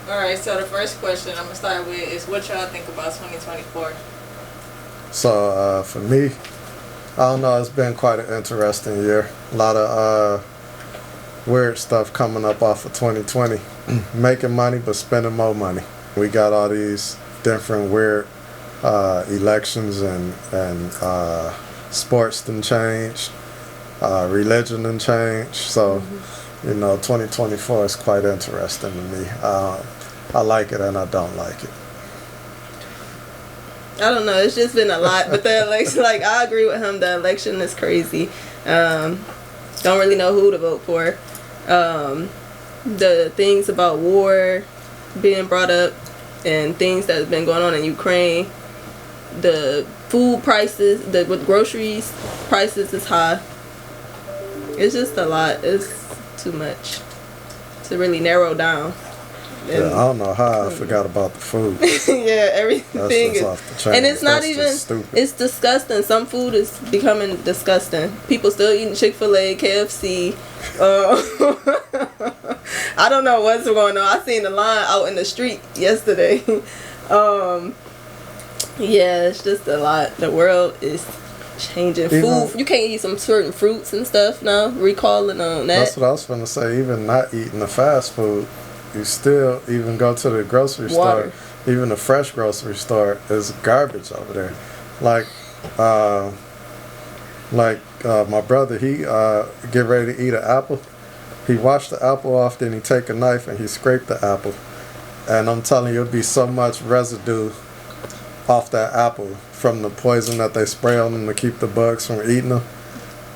All right, so the first question I'm gonna start with is what y'all think about 2024. So for me, I don't know. It's been quite an interesting year. A lot of weird stuff coming up off of 2020. Making money but spending more money. We got all these different weird elections and sports done changed. Religion done changed. So, 2024 is quite interesting to me. I like it and I don't like it. I don't know. It's just been a lot. But the election, like, I agree with him. The election is crazy. Don't really know who to vote for. The things about war being brought up and things that have been going on in Ukraine. The food prices, with groceries prices is high. It's just a lot. It's too much to really narrow down. And I don't know how I forgot about the food. Yeah, everything is off the chain. And it's not That's even, it's disgusting. Some food is becoming disgusting. People still eating Chick-fil-A, KFC. I don't know what's going on. I seen the line out in the street yesterday. Yeah, it's just a lot. The world is changing. Food, you can't eat some certain fruits and stuff now. Recalling on that. That's what I was going to say. Even not eating the fast food, you still even go to the grocery store. Even the fresh grocery store is garbage over there. Like my brother, he get ready to eat an apple. He washed the apple off, then he take a knife and he scraped the apple. And I'm telling you, it'll be so much residue off that apple from the poison that they spray on them to keep the bugs from eating them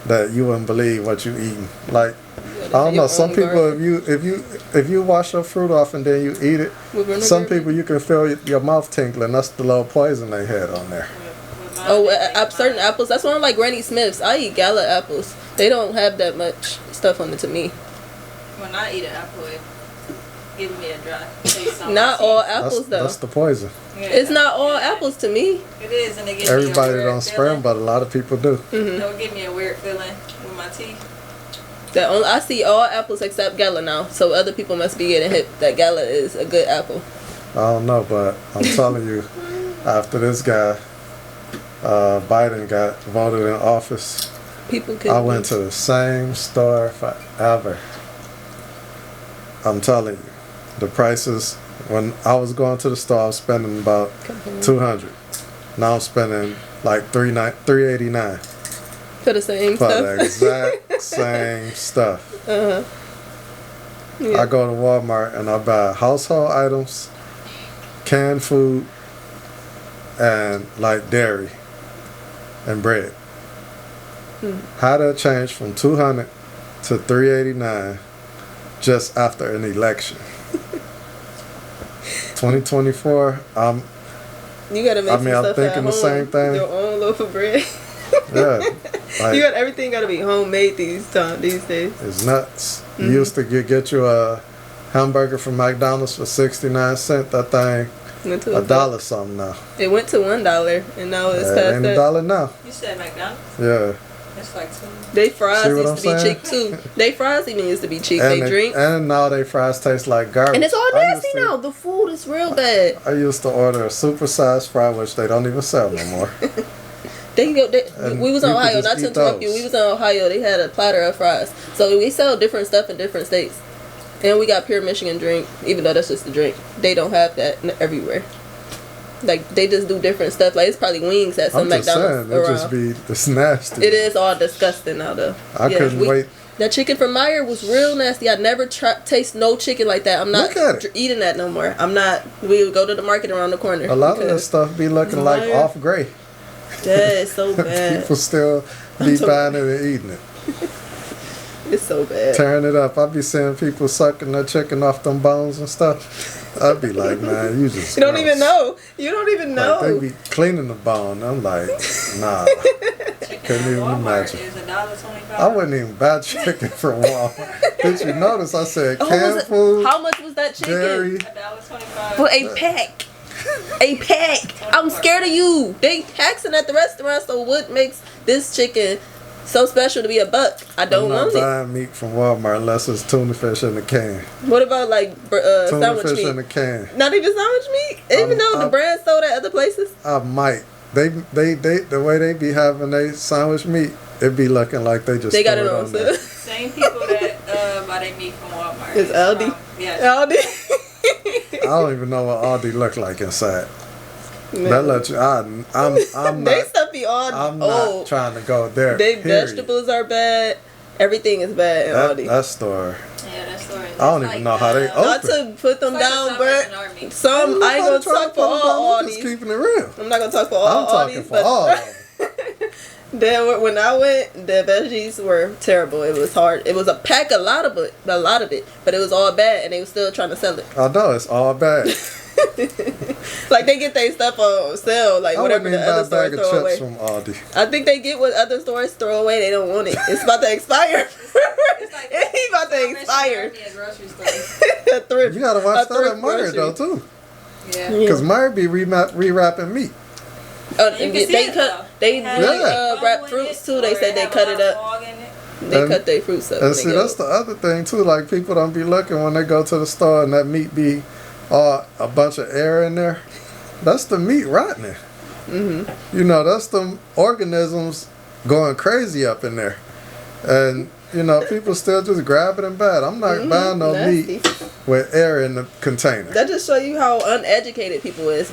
that you wouldn't believe what you eating. Like, I don't know, some people, if you wash your fruit off and then you eat it, some people you can feel your mouth tinkling. That's the little poison they had on there. Oh, certain apples. That's why I like Granny Smith's. I eat Gala apples. They don't have that much stuff on it to me. When I eat an apple, it gives me a dry taste on Not all apples, though. That's the poison. Yeah. It's not all apples to me. It is, and it gives Everybody me a weird don't spray them, but a lot of people do. It'll give me a weird feeling with my teeth. I see all apples except Gala now, so other people must be getting hip that Gala is a good apple. I don't know, but I'm telling you, after this guy, Biden got voted in office, I went to the same store forever. I'm telling you, the prices, when I was going to the store, I was spending about $200. Now I'm spending like $389. For the same stuff? For the exact same stuff. Yeah. I go to Walmart and I buy household items, canned food, and like dairy and bread. How that changed from $200 to $389 just after an election. 2024, you gotta make I'm thinking the same thing. Your own loaf of bread. Yeah. Like, everything gotta be homemade these days. It's nuts. You used to get you a hamburger from McDonald's for 69 cents. That thing went to $1 something now. It went to $1 and now it's past ain't $1 now. You said McDonald's? Yeah. It's like $2. They fries used to be cheap too. They fries even used to be cheap. And they drink. And now they fries taste like garbage. And it's all nasty now. The food is real bad. I used to order a supersized fry, which they don't even sell no more. We was in Ohio, not to interrupt you. We was in Ohio. They had a platter of fries. So we sell different stuff in different states. And we got pure Michigan drink, even though that's just a drink. They don't have that everywhere. Like, they just do different stuff. Like, it's probably wings at some McDonald's saying, it's nasty. It is all disgusting now, though. I couldn't wait. That chicken from Meyer was real nasty. I never taste no chicken like that. I'm not eating that no more. I'm not. We would go to the market around the corner. A lot of that stuff be looking like off gray. Yeah, it's so bad. People still be buying it and eating it. It's so bad. Tearing it up. I be seeing people sucking their chicken off them bones and stuff. I'd be like, man, you just You don't even know. Like, they be cleaning the bone. I'm like, nah. Couldn't even imagine. Is $1.25. I wouldn't even buy chicken from Walmart. Did you notice I said canned food? How much was that chicken? Dairy. $1.25. For a pack. A pack. I'm scared of you. They taxing at the restaurant, so what makes this chicken so special to be a buck. I don't want I'm not it. buying meat from Walmart unless it's tuna fish in a can. What about like Tuna sandwich fish meat? in a can. Not even sandwich meat. Even though the brand sold at other places. I might. They the way they be having their sandwich meat, it be looking like they just They got threw it on sale. Same people that buy their meat from Walmart. It's Aldi. Yeah. Aldi. I don't even know what Aldi look like inside. Man. That let you. I'm not. They stuff be all I'm old. not trying to go there. They period. vegetables are bad. Everything is bad in Aldi. That store. Yeah, that story. I don't even know how they open. Not to put them It's like down, the but Salvation Army. some I ain't gonna talk for all I'm just Aldis. keeping it real. I'm not gonna talk for all I'm talking Aldis, for but all. when I went, the veggies were terrible. It was hard. It was a pack, a lot of it, but it was all bad, and they were still trying to sell it. I know it's all bad. Like they get their stuff on sale, like I whatever wouldn't the even buy other a stores bag of throw away. chips from Aldi. I think they get what other stores throw away. They don't want it. It's about to expire. It's like It's about to Salvation expire. Army at grocery store. A thrift. You gotta watch a that thrift at Murray grocery. though too, Yeah. Yeah. because Murray be rewrapping meat. Oh, You can they see it, cut. though. They Have really Yeah. it wrap bubble in fruits it, too. They or said they have cut a it lot of up. fog in it. They And- cut their fruits up. And when they see, get that's the other thing too. Like people don't be looking when they go to the store and that meat be a bunch of air in there. That's the meat rotting. Mm-hmm. You know, that's the organisms going crazy up in there. And, you know, people still just grab it and buy it. I'm not buying no Nasty. meat with air in the container. That just show you how uneducated people is.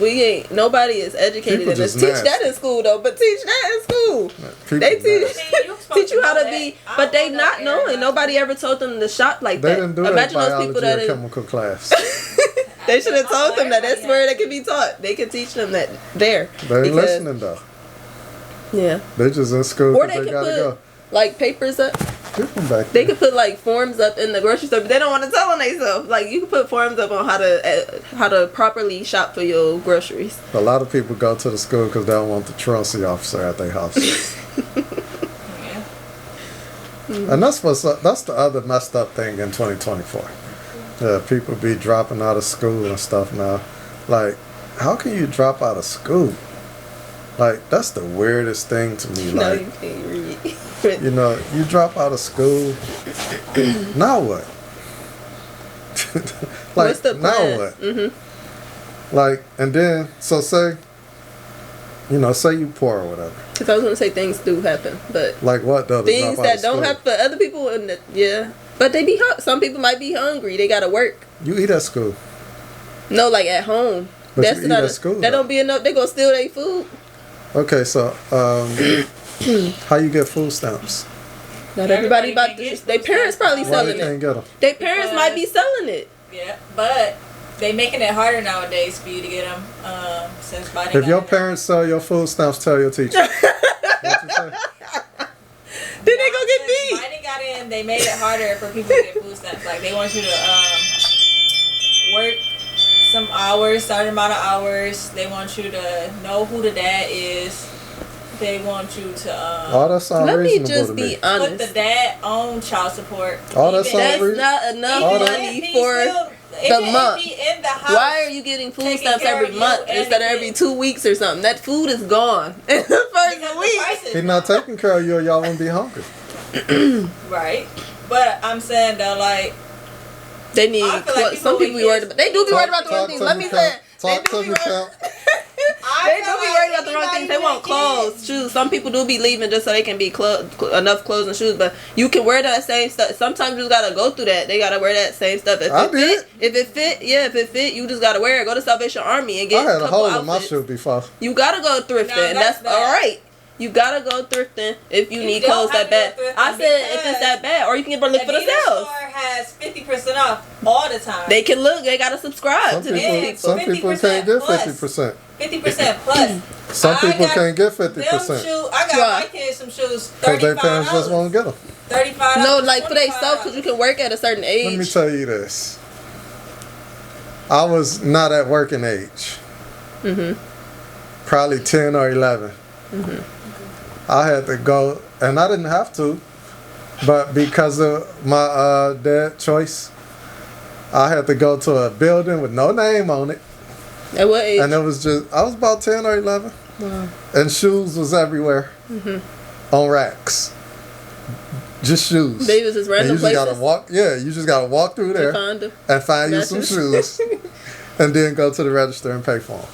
Nobody is educated People in this. just Teach nasty. that in school though, but teach that in school. People They teach nasty. I mean, you supposed teach you how know to that. be, I but don't they know not that knowing. area. Nobody ever told them to shop like They that. didn't do that Imagine those people biology that or chemical class. they should have told them that that's where they can be taught. They can teach them that there. They ain't Because- listening though. Yeah. They just in school Or because they they can gotta put go. like papers up. People back They there. could put like forms up in the grocery store, but they don't want to tell on themselves. Like you can put forms up on how to properly shop for your groceries. A lot of people go to the school because they don't want the truancy officer at their house. Yeah. And that's the other messed up thing in 2024. Yeah, people be dropping out of school and stuff now. Like, how can you drop out of school? Like, that's the weirdest thing to me. No, Like, you can't read. you know, you drop out of school, now what? Like, What's the now plan? what? Mm-hmm. Like, and then, so say you poor or whatever. Because I was gonna say things do happen, but Like what though? to things drop out that of don't school? happen for other people, and yeah, but they be some people might be hungry. They gotta work. You eat at school. No, like at home. But That's you eat not at school, that though. don't be enough. They gonna steal their food. Okay, so how you get food stamps? Not everybody Everybody about can to. get Their food parents stamps. probably Why selling you can't it. get them? Their parents might be selling it. Yeah, but they making it harder nowadays for you to get them. Since Biden. If your got it. parents sell your food stamps, tell your teacher. What you say? Then they gonna get Since beat. Biden got in, they made it harder for people to get food stamps. Like they want you to work some hours, certain amount of hours. They want you to know who the dad is. They want you to All that sounds Let me reasonable just to be me. put the honest. dad on child support. All that Even- sounds That's not enough All that- money if he for still- the even if month. he in the house, Why are you getting food taking stamps care every of you month and instead of the every kids? 2 weeks or something? That food is gone in the first because the week. prices He's not taking care of you, or y'all won't be hungry. right. But I'm saying though, like They need I feel like some people be worried about. They do be worried about the wrong Talk things. to Let me, me say it. They Talk do to be me, worried. Cal. They do be worried about the wrong things. They want clothes, shoes. Some people do be leaving just so they can be enough clothes and shoes. But you can wear that same stuff. Sometimes you just gotta go through that. They gotta wear that same stuff. If I it did. fit, if it fit, you just gotta wear it. Go to Salvation Army and I get had a a couple hole in my outfits. shoe before. You gotta go thrifting, No, and that's that's bad. all right. You gotta go thrifting if you You need don't clothes have that to go bad. thrifting I said if it's because that bad, or you can get look for the Adidas sales. store has 50% off all the time. They can look. They gotta subscribe Some to these people, people. some people 50% can't get plus. 50%. 50% plus. Some I people got can't get Them 50% shoes, I got Right. my kids some shoes. because their $35. parents just won't get them. $35. No, like for themselves, because you can work at a certain age. Let me tell you this. I was not at working age. Probably 10 or 11. I had to go, and I didn't have to, but because of my dad choice, I had to go to a building with no name on it. At what age? And it was just, I was about 10 or 11. Wow. And shoes was everywhere on racks. just shoes. They was just random and you just places. gotta walk. Yeah, you just gotta walk through there and find you some shoes, and then go to the register and pay for them.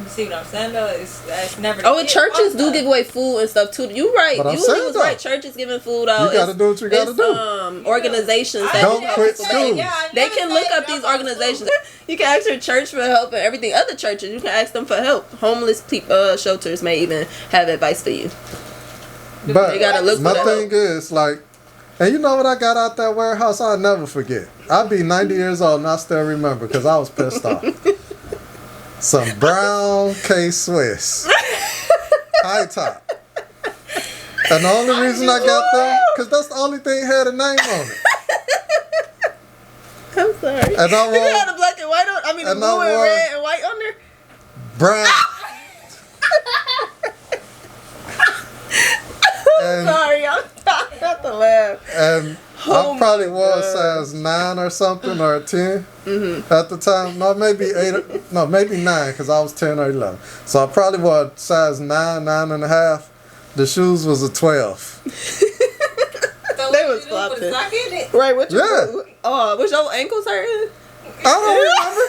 You see what I'm saying though? It's never. Oh, and churches do give away food and stuff too. You right. But I'm You saying was though, right. Churches giving food out. You gotta do what you gotta do. Organizations that Don't quit school. They can look up these organizations. You can ask your church for help and everything. Other churches, you can ask them for help. Homeless people, shelters may even have advice for you. But you gotta look my for thing is like, and you know what I got out that warehouse? I'll never forget. I'll be 90 years old and I still remember because I was pissed off. Some brown Kie Swiss high top. And the only reason I got them, because that's the only thing had a name on it. I'm sorry. And I you had the black and white on. I mean, the blue and red and white on there. Brown. And, sorry, I'm not to laugh. And I probably was size 9 or something, or 10 at the time. No, maybe 8. No, maybe 9 because I was 10 or 11. So I probably was size 9, 9.5. The shoes was a 12. They was flopping. Right, what you do? Oh, was your ankles hurting? I don't remember.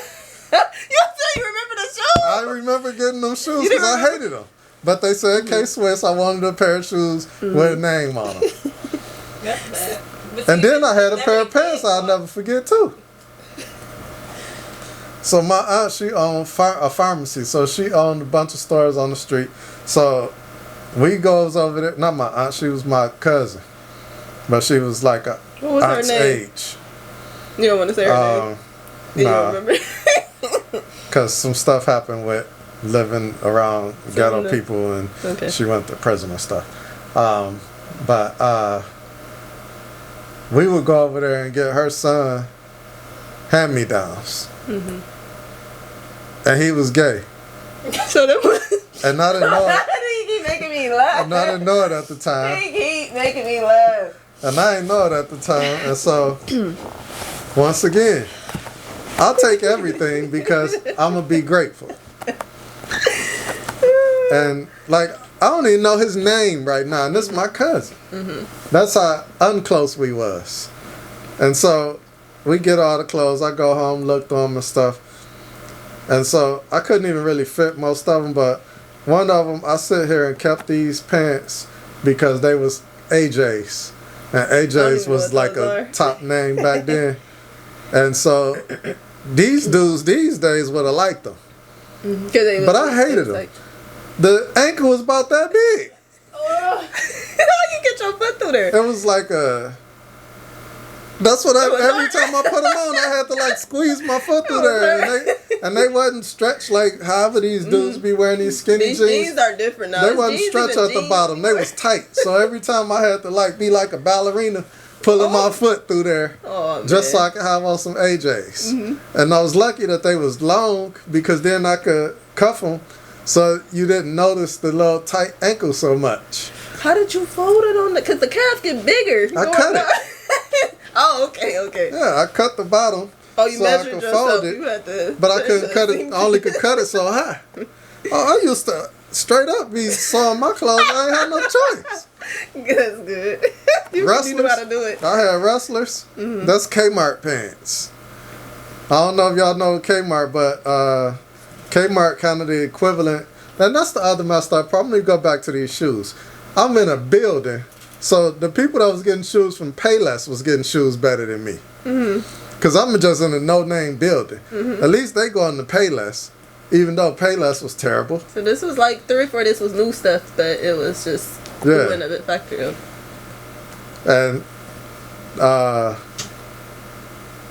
You said you remember the shoes? I remember getting them shoes because I hated them. But they said Kie Swiss. I wanted a pair of shoes with a name on them. That's bad. And then I had a pair of pants I'll never forget too. So my aunt, she owned a pharmacy. So she owned a bunch of stores on the street. So we goes over there. Not my aunt, she was my cousin. But she was like a what was aunt's her name? age. You don't want to say her name? You don't remember? Because some stuff happened with living around ghetto people and she went to prison and stuff. But we would go over there and get her son hand-me-downs. And he was gay. So that was... And I didn't know it. He keep making me laugh. And I didn't know it at the time. He keep making me laugh. And I didn't know it at the time. And so, once again, I'll take everything because I'm going to be grateful. And, like, I don't even know his name right now. And this is my cousin. That's how unclose we was. And so, we get all the clothes. I go home, look through them and stuff. And so, I couldn't even really fit most of them. But one of them, I sit here and kept these pants because they was AJ's. And AJ's was like a top name back then. And so, these dudes these days would have liked them. But I hated them. The ankle was about that big. How you get your foot through there? It was like a... That's what every time I put them on, I had to like squeeze my foot through there. And they wasn't stretched like however these dudes be wearing these skinny jeans. These jeans are different now. They wasn't stretched at the bottom. They was tight. So every time I had to like be like a ballerina pulling my foot through there just so I could have on some AJs. And I was lucky that they was long because then I could cuff them so you didn't notice the little tight ankle so much. How did you fold it on the... Because the calf get bigger. I cut it. Oh, okay. Yeah, I cut the bottom. Oh, you so measured I could yourself. fold it, You had to... but I couldn't cut it. I only could cut it so high. Oh, I used to straight up be sewing my clothes. I ain't had no choice. That's good. You knew how to do it. I had wrestlers. That's Kmart pants. I don't know if y'all know Kmart, but Kmart kind of the equivalent. And that's the other messed up problem. Let me go back to these shoes. I'm in a building. So the people that was getting shoes from Payless was getting shoes better than me. Because I'm just in a no-name building. At least they go into Payless, even though Payless was terrible. So this was like 3 or 4. This was new stuff, but it was just doing a bit factory. And,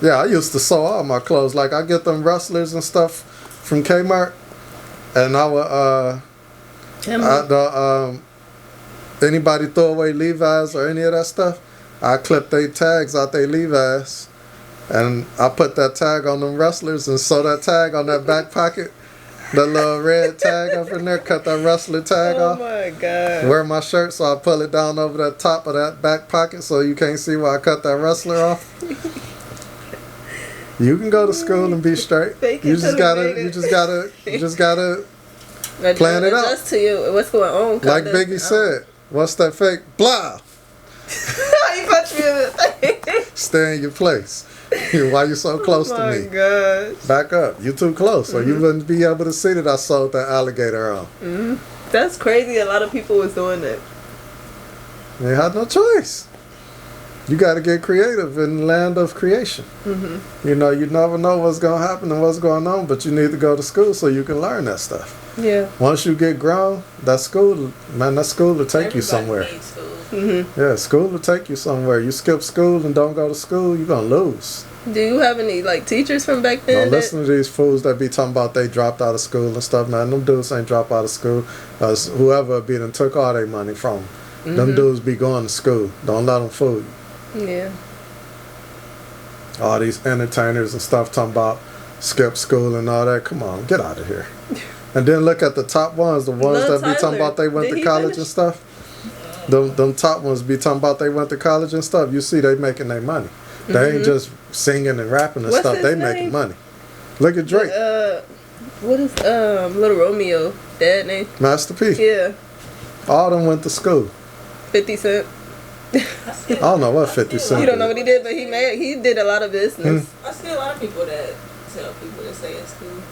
yeah, I used to sew all my clothes. Like, I get them wrestlers and stuff from Kmart. And I would, anybody throw away Levi's or any of that stuff, I clip their tags out their Levi's, and I put that tag on them wrestlers and sew that tag on that back pocket, that little red tag up in there, cut that wrestler tag off. Oh my God. Wear my shirt so I pull it down over the top of that back pocket so you can't see where I cut that wrestler off. You can go to school and be straight. You just gotta plan it out. Just to you, what's going on? Like Biggie said, what's that fake? Blah. You punch me in the face. Stay in your place. Why you so close to me? Oh my gosh. Back up. You too close, or you wouldn't be able to see that I sold that alligator on. That's crazy. A lot of people was doing that. They had no choice. You got to get creative in the land of creation. You know, you never know what's going to happen and what's going on, but you need to go to school so you can learn that stuff. Yeah. Once you get grown, that school will take you somewhere. Needs school. Yeah, school will take you somewhere. You skip school and don't go to school, you're going to lose. Do you have any like teachers from back then? Don't listen to these fools that be talking about they dropped out of school and stuff, man. Them dudes ain't dropped out of school. Whoever be done took all their money from them. Them dudes be going to school. Don't let them fool you. Yeah. All these entertainers and stuff talking about skip school and all that. Come on, get out of here. And then look at the top ones, the ones that be talking about they went to college and stuff. Them top ones be talking about they went to college and stuff. You see they making their money. They ain't just singing and rapping and stuff. They making money. Look at Drake. What is Little Romeo dad name? Master P. Yeah. All them went to school. 50 Cent. I don't know what 50 Cent. You don't know what he did, but he did a lot of business. I see a lot of people that tell people to stay in school.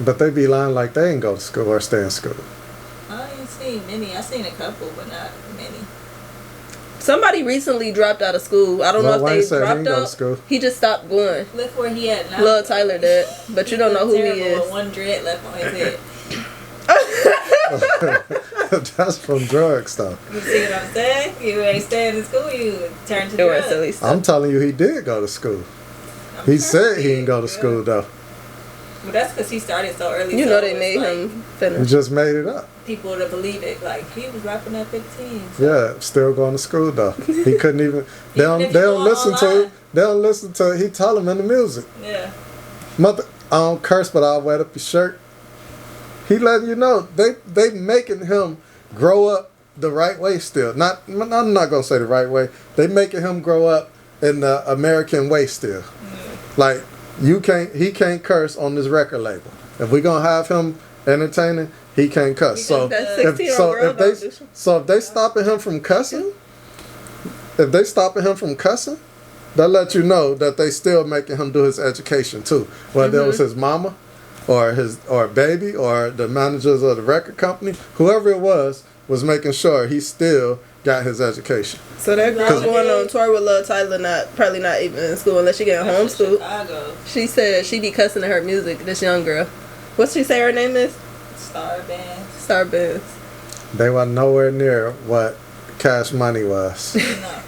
But they be lying like they ain't go to school or stay in school. I ain't seen many. I seen a couple, but not many. Somebody recently dropped out of school. I don't know if they dropped out. School. He just stopped going. Look where he at now. Lil Tyler did, but you don't know who he is. One dread left on his head. That's from drugs, though. You see what I'm saying? You ain't staying in school, you turn to drugs. I'm telling you, he did go to school. He said he didn't go to school, though. But that's because he started so early. You know they made him finish. He just made it up. People to believe it. Like, he was rapping at 15. So. Yeah, still going to school, though. He couldn't even... They don't listen to it. They don't listen to it. He tell them in the music. Yeah. Mother, I don't curse, but I'll wet up your shirt. He letting you know. They making him grow up the right way still. I'm not going to say the right way. They making him grow up in the American way still. Like, he can't curse on this record label. If we gonna have him entertaining, he can't cuss. So if they stopping him from cussing, that let you know that they still making him do his education too. Whether it was his mama, or baby, or the managers of the record company, whoever it was making sure he still got his education. So that girl going on tour with Lil Tyler, probably not even in school unless she getting homeschooled. She said she be cussing in her music. This young girl, what's she say her name is? Star Bands. They were nowhere near what Cash Money was. No.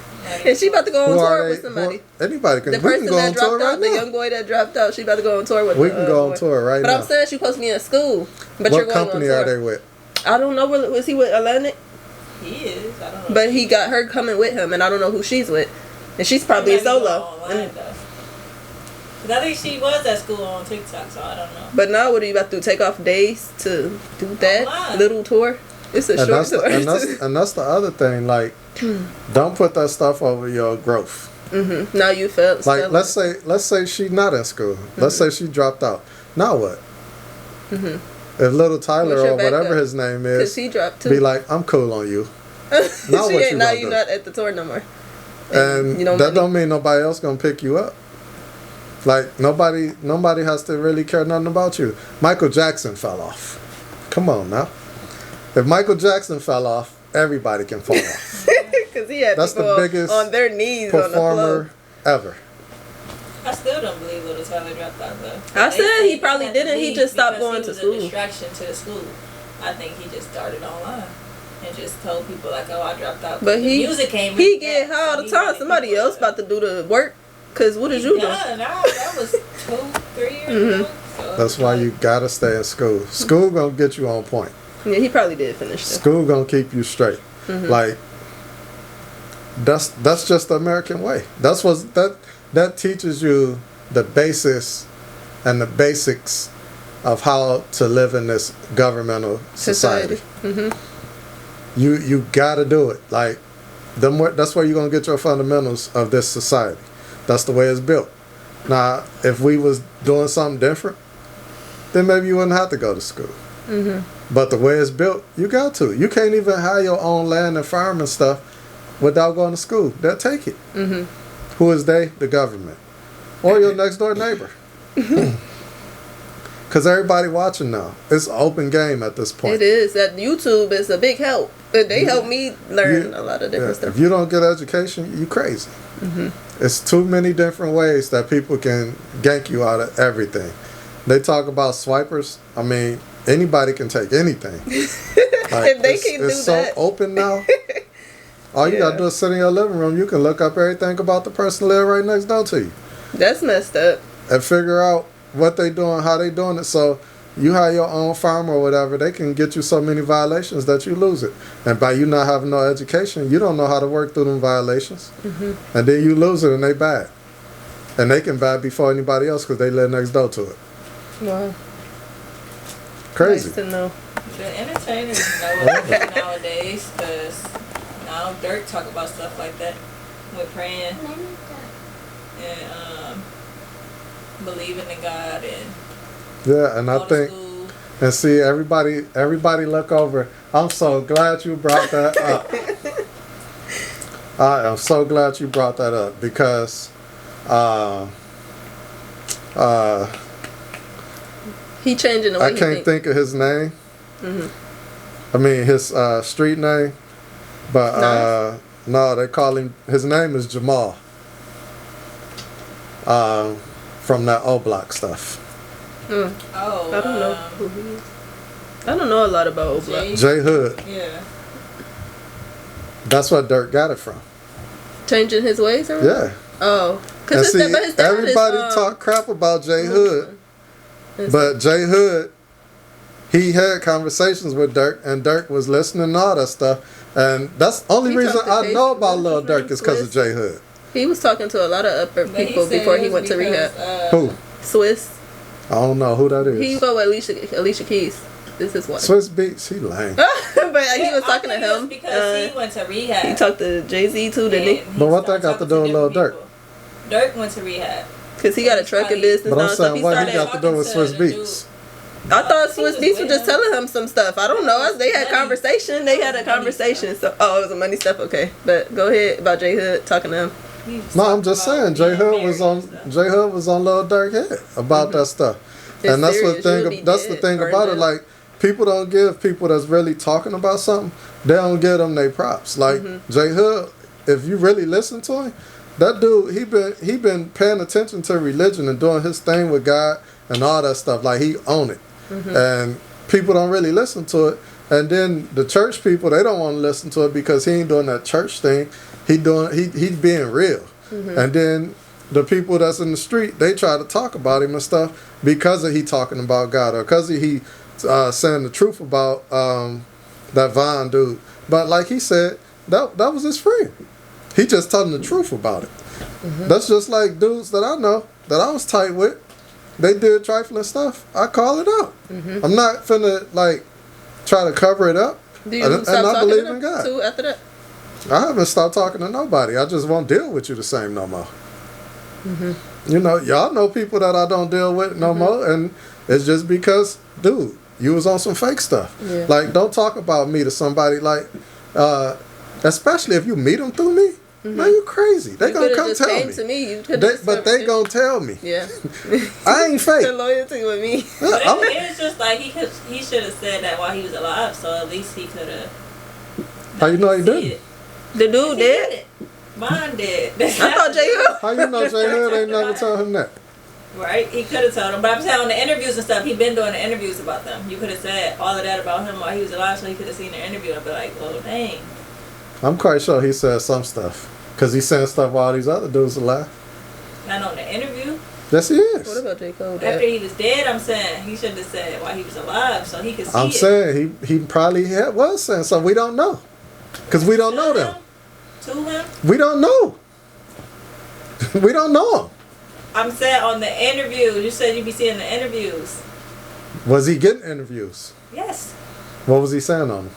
And she about to go on tour with somebody. Anybody can. The person that dropped out, the young boy that dropped out, she about to go on tour with. We can go on tour right now. But I'm saying she supposed to be in school. But what you're going company on tour. are they with? I don't know. Was he with Atlantic? He is. I don't know. But he got her coming with him, and I don't know who she's with. And she's probably solo. But I think she was at school on TikTok, so I don't know. But now, what are you about to do? Take off days to do that little tour? It's a short tour. And that's the other thing. Like, don't put that stuff over your growth. Now you felt like let's say she's not in school. Let's say she dropped out. Now what? If Little Tyler or whatever his name is, he dropped too. Be like, I'm cool on you. Now what you now you're not at the tour no more. And that don't mean nobody else gonna pick you up. Like nobody has to really care nothing about you. Michael Jackson fell off. Come on now. If Michael Jackson fell off, everybody can fall off. Because he had people the biggest on their knees performer ever. I still don't believe Little Tyler dropped out though. I said he probably didn't. He just stopped going to school. He was a distraction to the school. I think he just started online and just told people like, "Oh, I dropped out." But the music came. He get high all the time. Somebody else about to do the work. Cause what did you do? That was 2-3 years ago. So that's why you gotta stay in school. School gonna get you on point. Yeah, he probably did finish that. School gonna keep you straight. Like that's just the American way. That teaches you the basis and the basics of how to live in this governmental society. You gotta do it. Like that's where you're gonna get your fundamentals of this society. That's the way it's built. Now, if we was doing something different, then maybe you wouldn't have to go to school. But the way it's built, you got to. You can't even have your own land and farm and stuff without going to school. They'll take it. Mm-hmm. Who is they? The government. Or your next door neighbor. Because everybody watching now. It's an open game at this point. It is. That YouTube is a big help. They help me learn a lot of different stuff. If you don't get education, you crazy. Mm-hmm. It's too many different ways that people can gank you out of everything. They talk about swipers. I mean, anybody can take anything. If they can do it's that. so open now. All you gotta do is sit in your living room. You can look up everything about the person live right next door to you. That's messed up. And figure out what they doing, how they doing it. So you have your own farm or whatever, they can get you so many violations that you lose it. And by you not having no education, you don't know how to work through them violations. Mm-hmm. And then you lose it and they bad. And they can bad before anybody else because they live next door to it. Wow. Crazy. Nice to know. The entertainers know it nowadays because now Dirk talk about stuff like that with praying and believing in God and yeah, and I think school. And see everybody look over. I'm so glad you brought that up. I am so glad you brought that up because he changing the way I can't think of his name. Mm-hmm. I mean his street name, but no, they call him. His name is Jamal. From that O Block stuff. Oh, I don't know who he is. I don't know a lot about O Block. J Hood. Yeah. That's what Dirk got it from. Changing his ways, or yeah. Oh, because everybody talk crap about J Hood, but J Hood, he had conversations with Dirk, and Dirk was listening and all that stuff, and that's the only reason I know about Lil Dirk is because of J Hood. He was talking to a lot of upper people before he went to rehab. Who? Swiss. I don't know who that is. He go with Alicia Keys. This is one. Swiss Beats, he lame. But he was talking to him. Because he went to rehab. He talked to Jay-Z too, didn't he? But what that got to do with Lil Dirk? Dirk went to rehab. Because he got a trucking business. But I'm saying, what he got to do with Swiss Beats? I thought Swiss Beats was just telling him some stuff. I don't know. They had conversation. They had a conversation. So, it was a money stuff. Okay, but go ahead about J Hood talking to him. No, I'm just saying J Hood was on Lil Dirk head about that stuff, and that's the thing about it. Like people don't give people that's really talking about something, they don't give them their props. Like J Hood, if you really listen to him, that dude he been paying attention to religion and doing his thing with God and all that stuff. Like he own it, and people don't really listen to it. And then the church people, they don't want to listen to it because he ain't doing that church thing. He's being real. And then the people that's in the street, they try to talk about him and stuff because he talking about God or because he saying the truth about that Vine dude. But like he said, that was his friend. He just telling the truth about it. That's just like dudes that I know that I was tight with. They did trifling stuff. I call it out. I'm not finna like try to cover it up. Do you stop talking to them too after that? I haven't stopped talking to nobody. I just won't deal with you the same no more. You know, y'all know people that I don't deal with no more, and it's just because, dude, you was on some fake stuff. Yeah. Like, don't talk about me to somebody like, especially if you meet them through me. Man, you crazy. They gonna come tell me. To me. But they gonna tell me. Yeah. I ain't fake. The loyalty with me. But it was just like he should have said that while he was alive, so at least he could have. How you know he didn't? The dude did? Mine did. I thought J Hood. How you know J Hood ain't never told him that? Right? He could have told him. But I'm saying on the interviews and stuff, he been doing the interviews about them. You could have said all of that about him while he was alive so he could have seen the interview and be like, oh, dang. I'm quite sure he said some stuff. Because he's saying stuff while these other dudes alive. Not on the interview. Yes, he is. What about J. Cole? After he was dead, I'm saying he should have said while he was alive so he could see I'm saying he probably was saying something. We don't know. Because we don't know them. To him? We don't know. We don't know him. I'm saying on the interview, you said you'd be seeing the interviews. Was he getting interviews? Yes. What was he saying on them?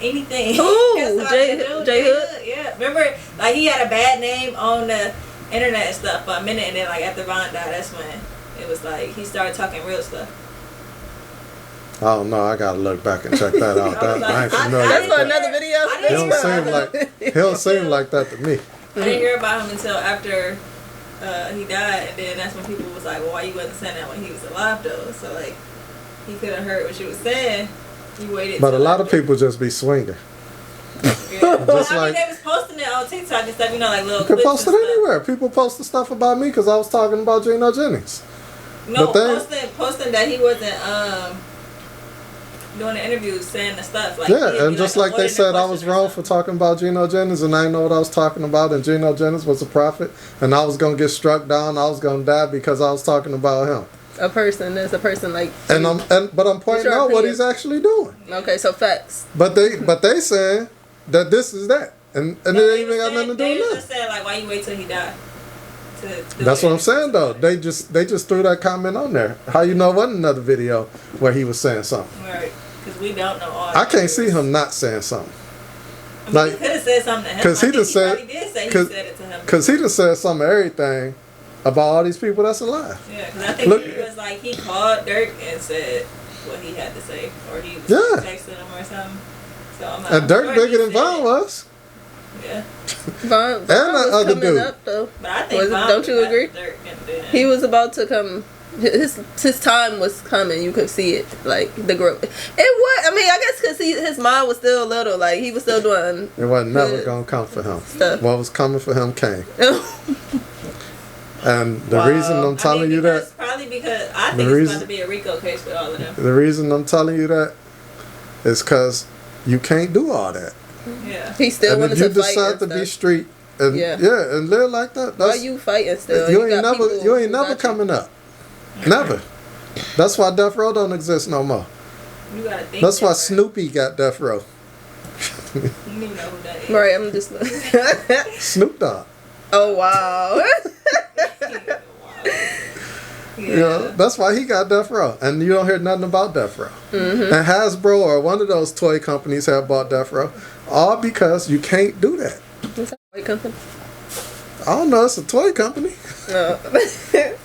Anything. Ooh, J Hood? Yeah. Remember, like he had a bad name on the internet and stuff for a minute, and then like after Vaughn died, that's when it was like he started talking real stuff. I don't know. I gotta look back and check that out. I ain't familiar. That's with for that. another video. He don't seem like that to me. I didn't hear about him until after he died, and then that's when people was like, well, why you wasn't saying that when he was alive though? So like, he could have heard what she was saying. He waited. But a lot of people just be swinging. Yeah. Just I mean, they was posting it on TikTok and stuff, you know, like little You can clips post it and stuff. anywhere. People post the stuff about me because I was talking about Gino Jennings. No, posting that he wasn't doing the interviews, saying the stuff. Like, yeah, and just like they said I was wrong for talking about Gino Jennings and I didn't know what I was talking about, and Gino Jennings was a prophet and I was going to get struck down, I was going to die because I was talking about him. A person is a person like. But I'm pointing out what he's actually doing. Okay, so facts. But they saying that this is that, and it ain't even got nothing to do with that. They just saying like, why you wait till he died? That's what I'm saying though. They just threw that comment on there. How you know it wasn't another video where he was saying something? Right, because we don't know all. I can't see him not saying something. I mean, he could have said something to him. Because he just said. He did say he said it to him. Because he just said some of everything about all these people that's alive. Yeah, because I think he was like, he called Dirk and said what he had to say, or he was texting him or something. So I'm like, and Dirk bigger than Von was. Yeah. Von and that was other coming dude. up though. But I think don't you agree? Dirk and he was about to come. His time was coming. You could see it, like the growth. It was. I mean, I guess because his mind was still little. Like he was still doing. It wasn't never gonna come for him. Stuff. What was coming for him came. And the reason I'm telling you that. Probably because I think it's about to be a RICO case with all of them. The reason I'm telling you that is because you can't do all that. Yeah. He still wanted to fight. And if you decide to be street and and live like that, why you fighting still? You ain't never coming up. Never. That's why Death Row don't exist no more. You gotta think. That's why Snoopy got Death Row. You need to know who that is. Right, I'm just Snoop Dogg. Oh wow. You know, that's why he got Death Row, and you don't hear nothing about Death Row. Mm-hmm. And Hasbro or one of those toy companies have bought Death Row, all because you can't do that. What's that toy company? I don't know. It's a toy company. No.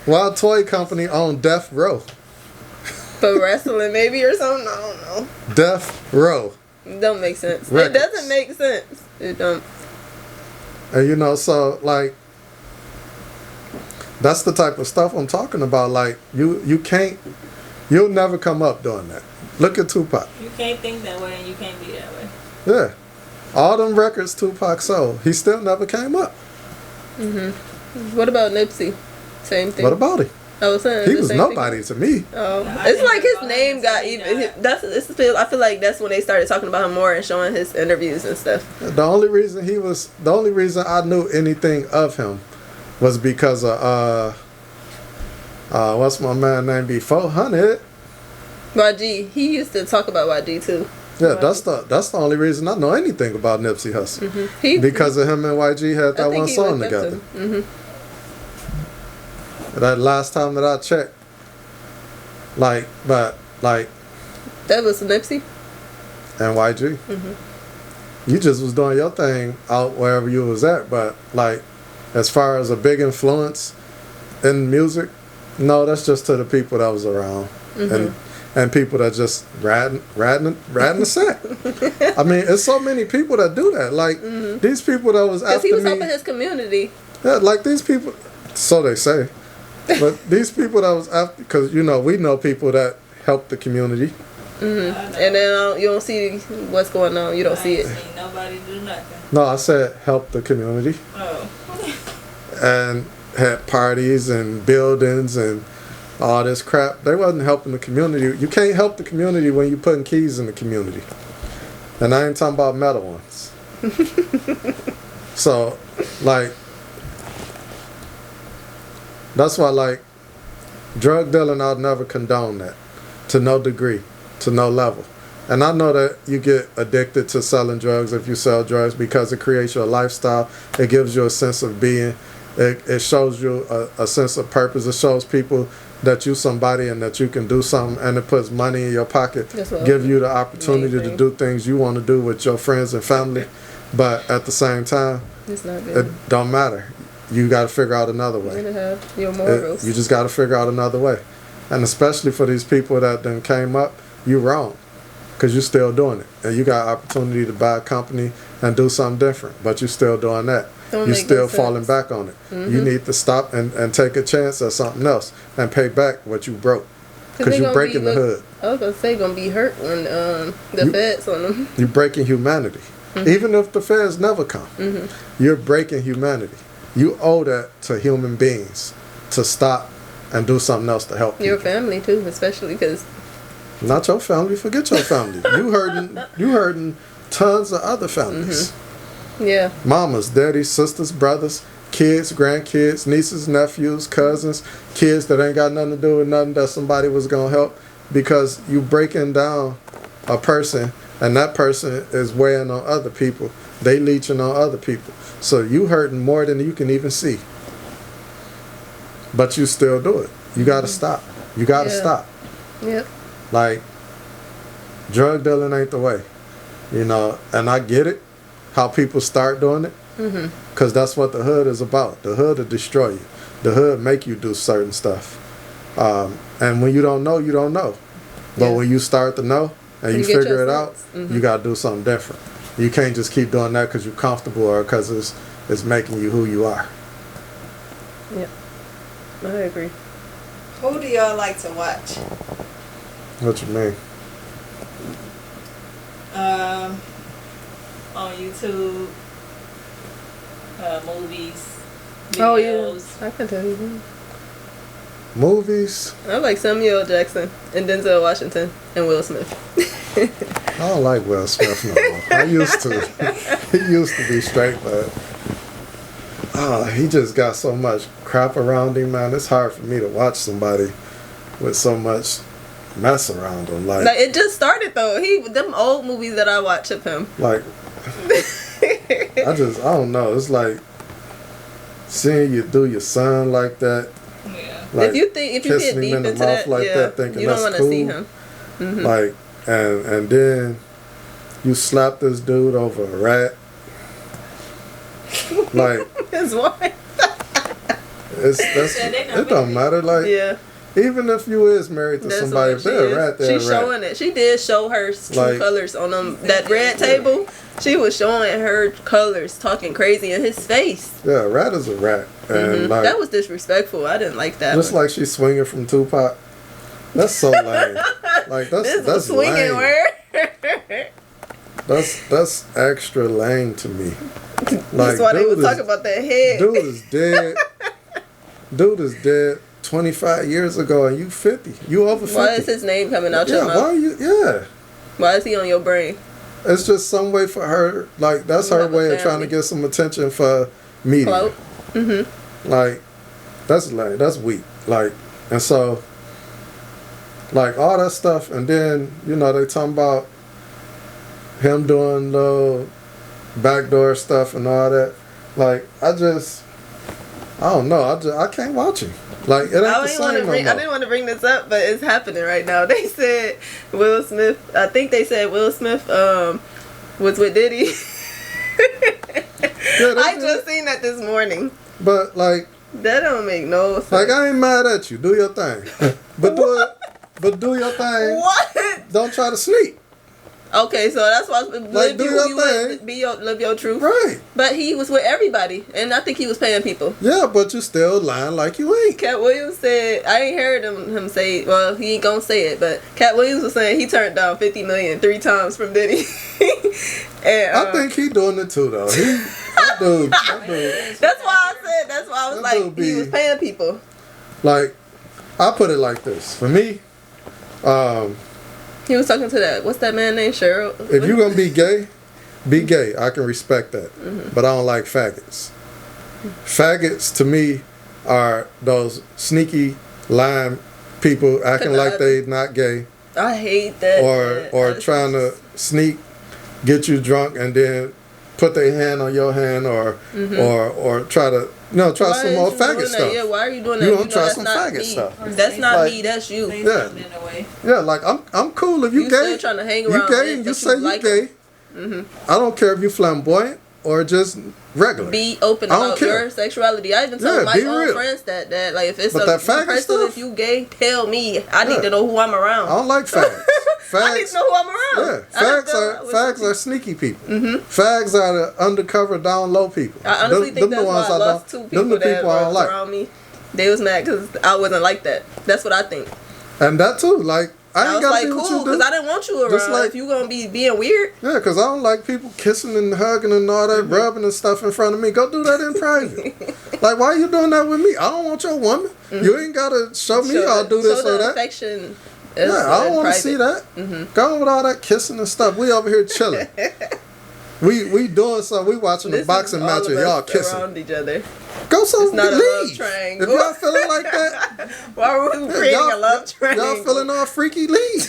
Why a toy company on Death Row? For wrestling, maybe, or something. I don't know. Death Row. It don't make sense. Records. It doesn't make sense. It don't. And you know, so like, that's the type of stuff I'm talking about. Like, you can't, you'll never come up doing that. Look at Tupac. You can't think that way and you can't be that way. Yeah. All them records Tupac sold, he still never came up. Mm-hmm. What about Nipsey? Same thing. What about him? I was saying he was nobody to me. Oh, it's like his name got even. I feel like that's when they started talking about him more and showing his interviews and stuff. The only reason I knew anything of him was because of what's my man name before 100? YG. He used to talk about YG too. Yeah, YG. that's the only reason I know anything about Nipsey Hussle. Mm-hmm. Because of him and YG had that one song together. Mm-hmm. That last time that I checked, that was Nipsey and YG. Mm-hmm. You just was doing your thing out wherever you was at, but like, as far as a big influence in music, no, that's just to the people that was around, and people that just riding the set. I mean, it's so many people that do that. Like these people that was after me. Because he was helping his community. Yeah, like these people. So they say. But these people that was after, because you know we know people that help the community. Mm-hmm. And then you don't see what's going on. You don't see it. Ain't nobody do nothing. No, I said help the community. Oh. And had parties and buildings and all this crap. They wasn't helping the community. You can't help the community when you're putting keys in the community. And I ain't talking about metal ones. So, like, that's why, like, drug dealing, I'll never condone that. To no degree. To no level. And I know that you get addicted to selling drugs if you sell drugs because it creates your lifestyle. It gives you a sense of being. It shows you a sense of purpose. It shows people that you somebody and that you can do something, and it puts money in your pocket. Give you the opportunity to do things you want to do with your friends and family. But at the same time, it's not good. It don't matter. You got to figure out another way. You have your morals. You just got to figure out another way. And especially for these people that then came up you're wrong. Because you're still doing it. And you got opportunity to buy a company and do something different. But you're still doing that. You're still falling back on it. You need to stop and take a chance at something else and pay back what you broke. Because you're breaking the hood. I was going to say, going to be hurt when the feds on them. You're breaking humanity. Even if the feds never come. You're breaking humanity. You owe that to human beings to stop and do something else to help people. Your family, too, especially because... Not your family. Forget your family. You hurting tons of other families. Yeah. Mamas, daddies, sisters, brothers, kids, grandkids, nieces, nephews, cousins, kids that ain't got nothing to do with nothing that somebody was going to help, because you breaking down a person and that person is weighing on other people. They leeching on other people. So you hurting more than you can even see. But you still do it. You got to stop. You got to stop. Yep. Like, drug dealing ain't the way, you know, and I get it, how people start doing it, because that's what the hood is about. The hood will destroy you. The hood make you do certain stuff. And when you don't know, you don't know. But when you start to know and you figure it out, you got to do something different. You can't just keep doing that because you're comfortable or because it's making you who you are. Yep. I agree. Who do y'all like to watch? What you mean? On YouTube, movies, videos. Oh, yeah. I can tell you that. Movies? I like Samuel Jackson and Denzel Washington and Will Smith. I don't like Will Smith no more. I used to. He used to be straight, but he just got so much crap around him, man. It's hard for me to watch somebody with so much mess around him. Like it just started though. Them old movies that I watch of him. Like I don't know. It's like seeing you do your son like that. Yeah. Like, if you get deep into that, thinking you don't want to see him. Like and then you slap this dude over a rat. Like his wife. It don't matter. Like even if you is married to somebody, if they're a rat, they're a rat. She's showing it. She did show her true colors on that red table. She was showing her colors, talking crazy in his face. Yeah, a rat is a rat. And like, that was disrespectful. I didn't like that. Just like she's swinging from Tupac. That's so lame. Like that's swinging lame. Word. That's extra lame to me. Like, that's why they would talk about that head. Dude is dead. Dude is dead 25 years ago, and you 50. You over 50. Why is his name coming out your mouth? Why are you? Yeah. Why is he on your brain? It's just some way for her. Like that's her way of trying to get some attention for media. Clout. Like that's lame. That's weak. Like and so. Like all that stuff, and then they talking about him doing the backdoor stuff and all that. Like I don't know. I can't watch him. Like it ain't the same no more. I didn't want to bring this up, but it's happening right now. They said Will Smith. I think they said Will Smith was with Diddy. I just seen that this morning. But like that don't make no sense. Like I ain't mad at you. Do your thing, but do it. But do your thing. What? Don't try to sneak. Okay, so that's why live your truth. Right. But he was with everybody, and I think he was paying people. Yeah, but you still lying like you ain't. Cat Williams said, I ain't heard him say, well, he ain't gonna say it, but Cat Williams was saying he turned down $50 million 3 times from Diddy. And I think he doing it too, though. That dude. That's why I was like, he was paying people. Like, I put it like this. For me, he was talking to that. What's that man named Cheryl? If you're gonna be gay, be gay. I can respect that, but I don't like faggots. Faggots to me are those sneaky, lying people acting like they not gay. I hate that. Or trying to sneak, get you drunk, and then put their hand on your hand, or try to. No, try some more faggot stuff. Yeah, why are you doing that? You don't try some faggot stuff. That's not me. That's you. Yeah, like I'm cool if you gay. Still trying to hang around. You gay and you say you gay. I don't care if you flamboyant or just regular. Be open about your sexuality. I even told my own friends that like if it's a person, if you gay, tell me. I need to know who I'm around. I don't like faggots. I need to know who I'm around. Yeah, fags are sneaky people. Fags are the undercover, down low people. I honestly think that's why I lost 2 people that were around me. They was mad because I wasn't like that. That's what I think. And that too, like I ain't got like, cool, because I didn't want you around. Just like, if you gonna be being weird. Yeah, because I don't like people kissing and hugging and all that, rubbing and stuff in front of me. Go do that in private. Like, why are you doing that with me? I don't want your woman. You ain't gotta show me I'll do this or that. Affection. Yeah, I don't want to see that. Go on with all that kissing and stuff. We over here chilling. we doing something. We watching the boxing match and y'all kissing around each other. Go somewhere. Not leave. a love triangle. If y'all feeling like that, why are we creating a love triangle? Y'all feeling all freaky, leave.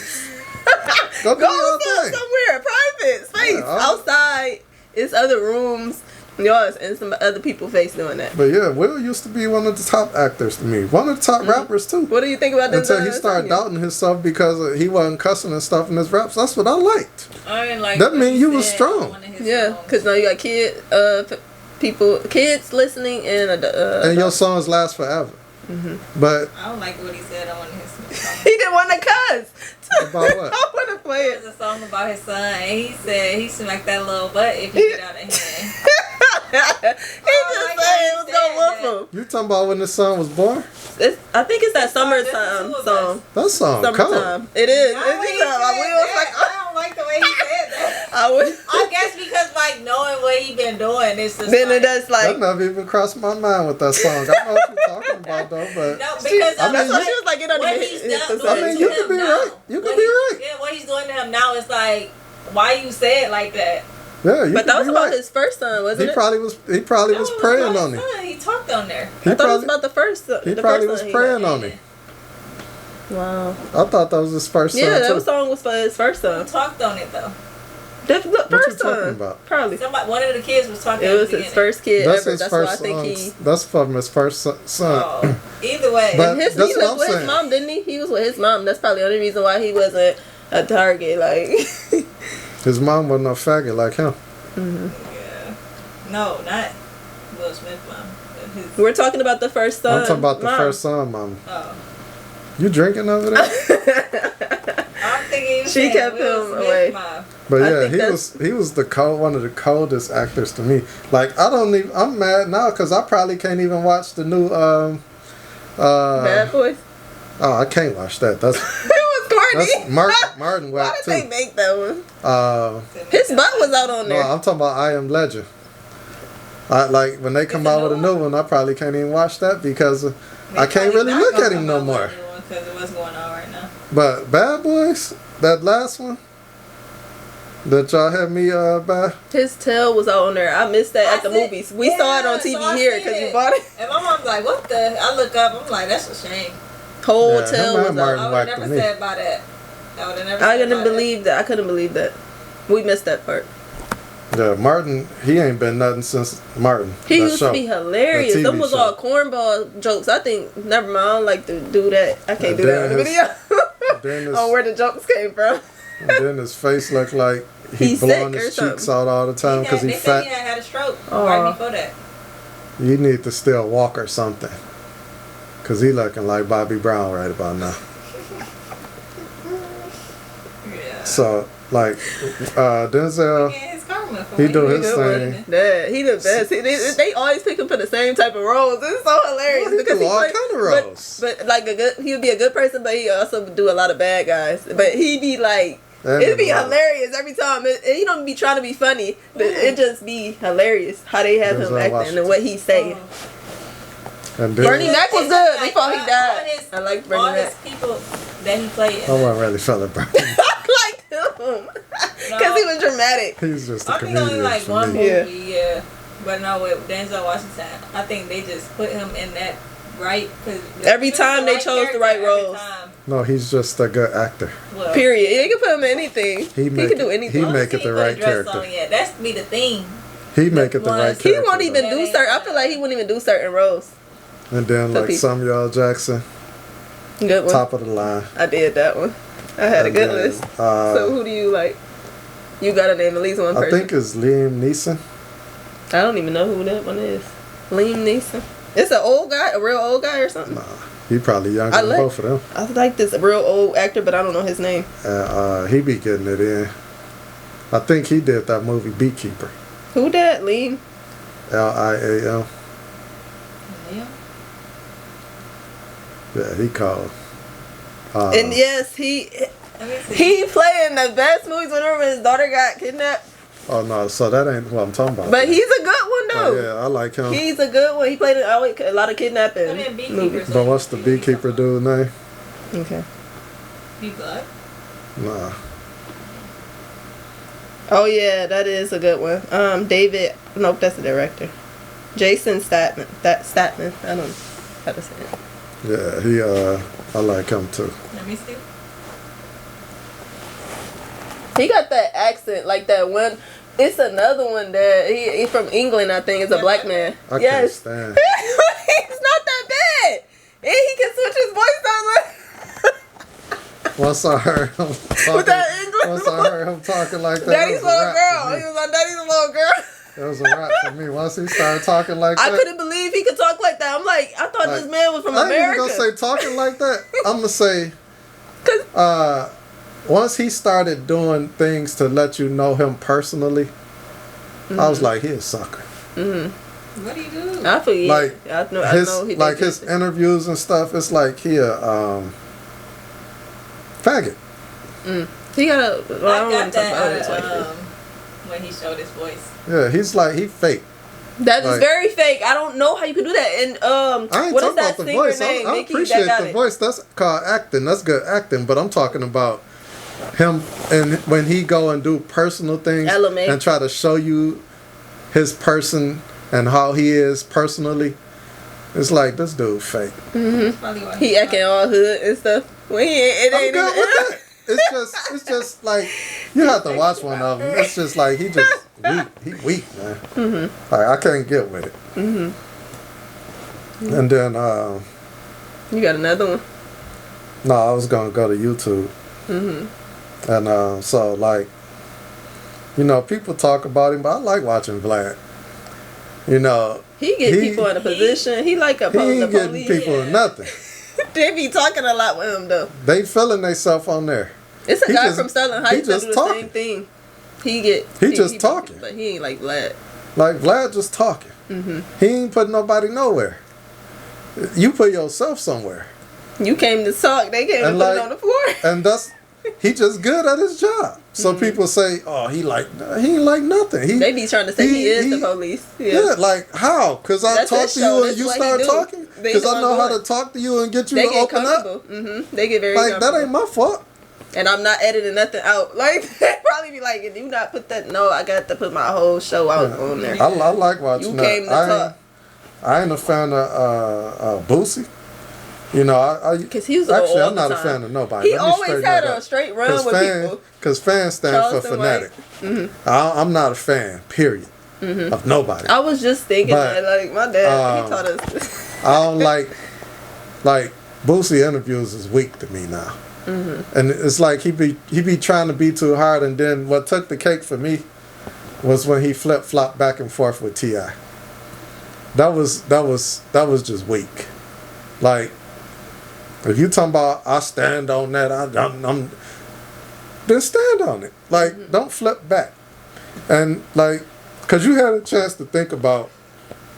Go do your thing. Somewhere private space outside. It's other rooms. Yours and some other people face doing that. But yeah, Will used to be one of the top actors to me. One of the top rappers too. What do you think about this? Until he started doubting himself because he wasn't cussing and stuff in his raps. That's what I liked. I didn't like that mean you was strong. Yeah, because now you got kids listening and your songs last forever. But I don't like what he said on one of his songs. He didn't want to cuss. About what? I want to play it. There's a song about his son, and he said he smacked that little butt if you get out of hand. He just said it was gonna whoop him. You talking about when the son was born? I think it's that summertime song. That song summertime. cold. It is. I don't like the way he said that. I guess because like knowing what he been doing, it's just then it does like that never even crossed my mind with that song. I know what you're talking about though, but no, because I mean, she was like, it what he's done. I mean, you could be right. You could be right. Yeah, what he's doing to him now is like, why you say it like that? Yeah, but that was about his first son, wasn't it? He probably was praying on it. He talked on there. I thought it was about the first son. He probably was praying on it. Wow. I thought that was his first son. Yeah, that song was for his first son. Who talked on it though? The first son. Talking about? Probably. One of the kids was talking. It was his first kid that's ever. His that's first why I think That's from his first son. Oh, either way. But he was with his mom, didn't he? He was with his mom. That's probably the only reason why he wasn't a target. Like his mom wasn't no faggot like him. Yeah. No, not Will Smith's mom. We're talking about the first son. I'm talking about the first son, mom. Oh. You drinking over there? I'm thinking she kept him away. Mom. But yeah, he was one of the coldest actors to me. Like I'm mad now because I probably can't even watch the new Bad Boys. Oh, I can't watch that. That's it was corny. That's Martin whack too. Why did they make that one? His butt was out on there. No, I'm talking about I Am Legend. Like when they come out with a new one, I probably can't even watch that because I can't really look at him no more. Because of what's going on right now. But Bad Boys, that last one that y'all had me by. His tail was out on there. I missed that at the movies. We saw it on TV here because you bought it. And my mom's like, "What the?" I look up. I'm like, "That's a shame." Whole tail was out. I would never said about that. I couldn't believe that. I couldn't believe that. We missed that part. Yeah, Martin, he ain't been nothing since Martin. He used to be hilarious. Them was all cornball jokes. I think, never mind, I don't like to do that. I can't do that on the video. On where the jokes came from. And then his face looked like he blowing his cheeks out all the time because he fat. He had a stroke right before that. You need to still walk or something. Because he looking like Bobby Brown right about now. Yeah. So, like, Denzel... He do his thing. Yeah, he the best. They always pick him for the same type of roles. It's so hilarious. Well, because he all kind of roles. But like he would be a good person, but he also would do a lot of bad guys. But he'd be like, it'd be hilarious every time. He don't be trying to be funny, but it just be hilarious how they have him acting and what he's saying. Bernie Mac was good before he died. I like Bernie Mac. All his people that he played. I wasn't really feeling Bernie. I liked him because he was dramatic. He's just a comedian. I think only like one movie, yeah. But no, with Denzel Washington, I think they just put him in that right. Every time they chose the right roles. No, he's just a good actor. Well, period. They can put him in anything. He can do anything. He make it the right character. That's be the thing. He make it the right character. He won't even do certain. I feel like he wouldn't even do certain roles. And then like Samuel Jackson. Good one. Top of the line. I did that one. I had a good list. So who do you like? You gotta name at least one person. I think it's Liam Neeson. I don't even know who that one is. Liam Neeson. It's an old guy, a real old guy or something? Nah. He probably younger than both of them. I like this real old actor, but I don't know his name. He be getting it in. I think he did that movie Beekeeper. Who that? Liam? Liam. Liam? Yeah, he called. And yes, he playing the best movies whenever his daughter got kidnapped. Oh no, so that ain't what I'm talking about. But he's a good one though. Oh, yeah, I like him. He's a good one. He played a lot of kidnapping movies. But what's the Beekeeper dude's name? Okay. He black? Nah. Oh yeah, that is a good one. David. Nope, that's the director. Jason Statham. Statham. I don't know how to say it. Yeah, I like him too. Let me see. He got that accent, like that one. It's another one that he's from England, I think. It's a black man. I can't stand. He's not that bad, and he can switch his voice on. Once I heard him talking, With that English once I heard him talking like that, Daddy's little girl. He was like, Daddy's a little girl. It was a wrap for me. Once he started talking like that, I couldn't believe he could talk like that. I'm like, I thought this man was from America. I ain't even gonna say talking like that. I'm gonna say, once he started doing things to let you know him personally, I was like, he's a sucker. Mm-hmm. What do you do? I forget. Like I know he like his interviews and stuff. It's like he a faggot. He got a. Well, I got that that when he showed his voice. Yeah, he's like he fake. That is very fake. I don't know how you could do that. And I ain't what talking is that about the singer voice. name? I appreciate the voice. That's called acting. That's good acting. But I'm talking about him and when he go and do personal things and try to show you his person and how he is personally. It's like this dude fake. Mm-hmm. He acting all hood and stuff. Well, it ain't good with that. It's just like you have to watch one of them. It's just like he just weak. He weak, man. Mm-hmm. Like I can't get with it. Mm-hmm. And then you got another one? No, I was gonna go to YouTube. Mm-hmm. And so like, you know, people talk about him, but I like watching Vlad. You know, he get people in a position. He like a police. He ain't getting people in nothing. They be talking a lot with him though. They feeling themselves on there. It's a guy from Sterling Heights that do the same thing. He just talking. But he ain't like Vlad. Like Vlad just talking. Mm-hmm. He ain't putting nobody nowhere. You put yourself somewhere. You came to talk. They came to put it on the floor. And he just good at his job. So people say, oh, he ain't like nothing. They be trying to say he is the police. Yeah, like how? Because I talk to you and you start talking? Because I know how to talk to you and get you to open up? Mm-hmm. They get very that ain't my fault. And I'm not editing nothing out. Like, they probably be like, if you not put that, no, I got to put my whole show out on there. I like watching that. You came to talk. I ain't a fan of Boosie. You know, because he was actually I'm not a fan of nobody. He always had a straight run with people. Because fans stand for fanatic. Mm-hmm. I'm not a fan, period, of nobody. I was just thinking that, like, my dad, he taught us. I don't like Boosie interviews is weak to me now. Mm-hmm. And it's like he be trying to be too hard, and then what took the cake for me was when he flip-flopped back and forth with T.I. That was just weak. Like, if you talking about I stand on that, I'm then stand on it. Like, don't flip back. And like, cause you had a chance to think about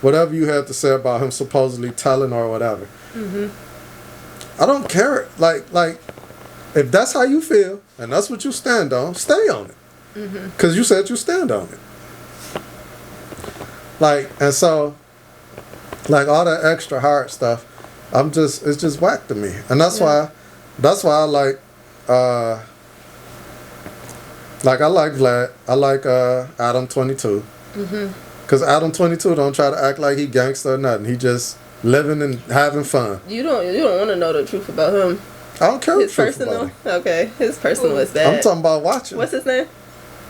whatever you had to say about him supposedly telling or whatever. Mm-hmm. I don't care. Like, if that's how you feel and that's what you stand on, stay on it. Mm-hmm. Cause you said you stand on it. Like, and so, like all that extra hard stuff, it's just whack to me. And that's why I like I like Vlad. I like Adam 22. Mm-hmm. Cause Adam 22 don't try to act like he gangster or nothing. He just living and having fun. You don't want to know the truth about him. I don't care his personal. Okay, his personal is bad. I'm talking about watching. What's his name?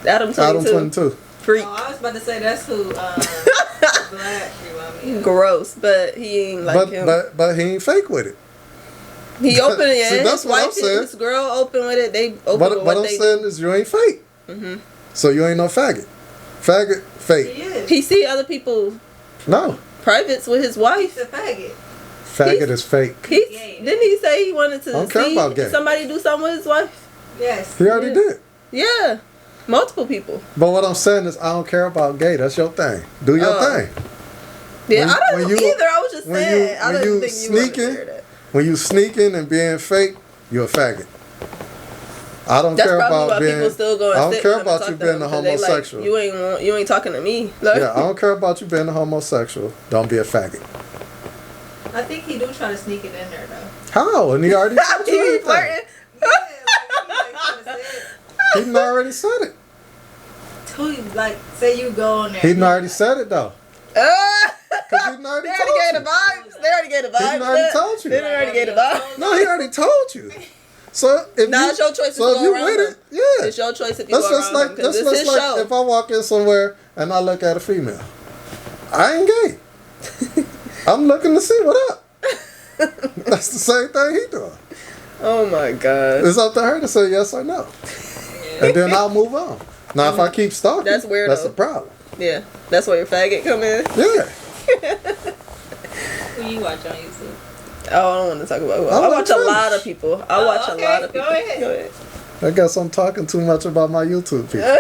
Adam 22. Adam 22. Freak. Oh, I was about to say that's who Vlad remind me of. Gross, but he ain't like him. But he ain't fake with it. He open it, yeah. See, that's his what wife I'm saying. His girl open with it. They open with what I'm saying is you ain't fake. Mm-hmm. So you ain't no faggot. Faggot, fake. He is. He see other people. No. Privates with his wife. He's a faggot. Faggot is fake. Didn't he say he wanted to see somebody do something with his wife? Yes. He already did. Yeah. Multiple people. But what I'm saying is, I don't care about gay. That's your thing. Do your thing. Yeah, I don't know either. I was just saying. I didn't think you wanted to hear that. When you sneaking and being fake, you're a faggot. I don't care about being. I don't care about you being a homosexual. Like, you ain't talking to me. Like, yeah, I don't care about you being a homosexual. Don't be a faggot. I think he do try to sneak it in there though. How? And he already told you flirting. He already said it. Like, say you go on there. He already said it though. Because he already gave the vibes. They already gave the vibes. He already told you. They already gave the vibes. No, he already told you. So if it's your choice if you go around with it, yeah. It's your choice if you go around them. That's just like if I walk in somewhere and I look at a female. I ain't gay. I'm looking to see what up. That's the same thing he doing. Oh my God. It's up to her to say yes or no. And then I'll move on. Now if I keep stalking, that's weird. That's a problem. Yeah. That's where your faggot come in. Yeah. Who you watch on YouTube? Oh, I don't want to talk about who. I watch a lot of people. I watch a lot of people. Go ahead. I guess I'm talking too much about my YouTube people.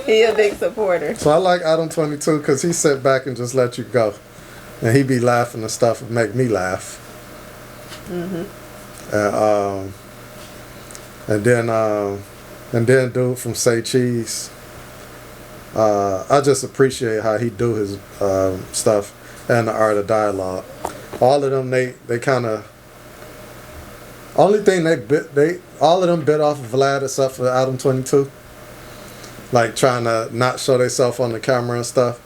He a big supporter. So I like Adam 22 because he sit back and just let you go. And he be laughing and stuff and make me laugh. And then dude from Say Cheese. I just appreciate how he do his stuff and the art of dialogue. All of them, they kind of. Only thing all of them bit off of Vlad except for Adam 22. Like trying to not show themselves on the camera and stuff.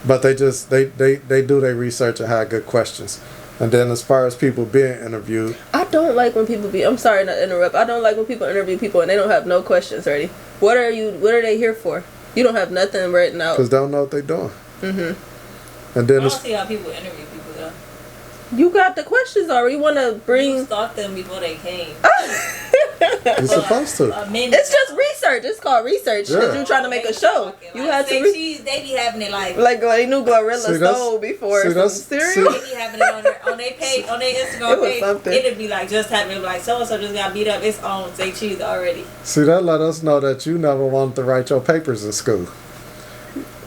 But they do their research and have good questions. And then as far as people being interviewed, I don't like when people I'm sorry not to interrupt. I don't like when people interview people and they don't have no questions ready. What are they here for? You don't have nothing written out. Because they don't know what they're doing. And then I don't see how people interview people though. You got the questions already. You want to bring. You stalked them before they came. You're supposed to. It's just research. It's called research. Because you're trying to make a show. You had to. They be having it like they knew Glorilla stole before. They be having it on their page, on their Instagram page. It'd be like just having like so and so just got beat up. It's on Say Cheese already. See, that let us know that you never wanted to write your papers in school.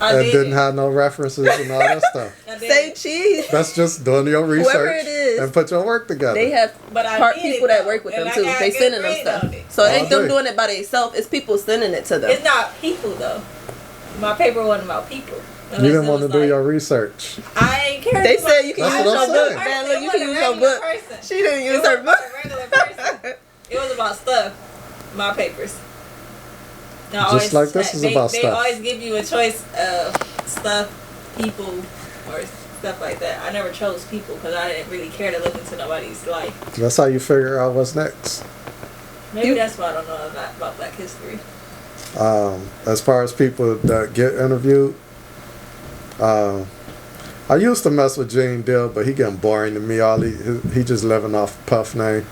Didn't have no references and all that stuff. Say Cheese. That's just doing your research and put your work together. They have people that work with them too. They sending them stuff. So it ain't them doing it by themselves. It's people sending it to them. It's not people though. My paper wasn't about people. You didn't want to do your research. I ain't care. They said you can use your book. Man, look, you can use your book. She didn't use her book. Regular person. It was about stuff. My papers. Just like this is about stuff. They always give you a choice of stuff, people, or stuff like that. I never chose people because I didn't really care to look into nobody's life. That's how you figure out what's next. Maybe that's why I don't know about Black history. As far as people that get interviewed, I used to mess with Gene Deal, but he getting boring to me. He just living off Puff name.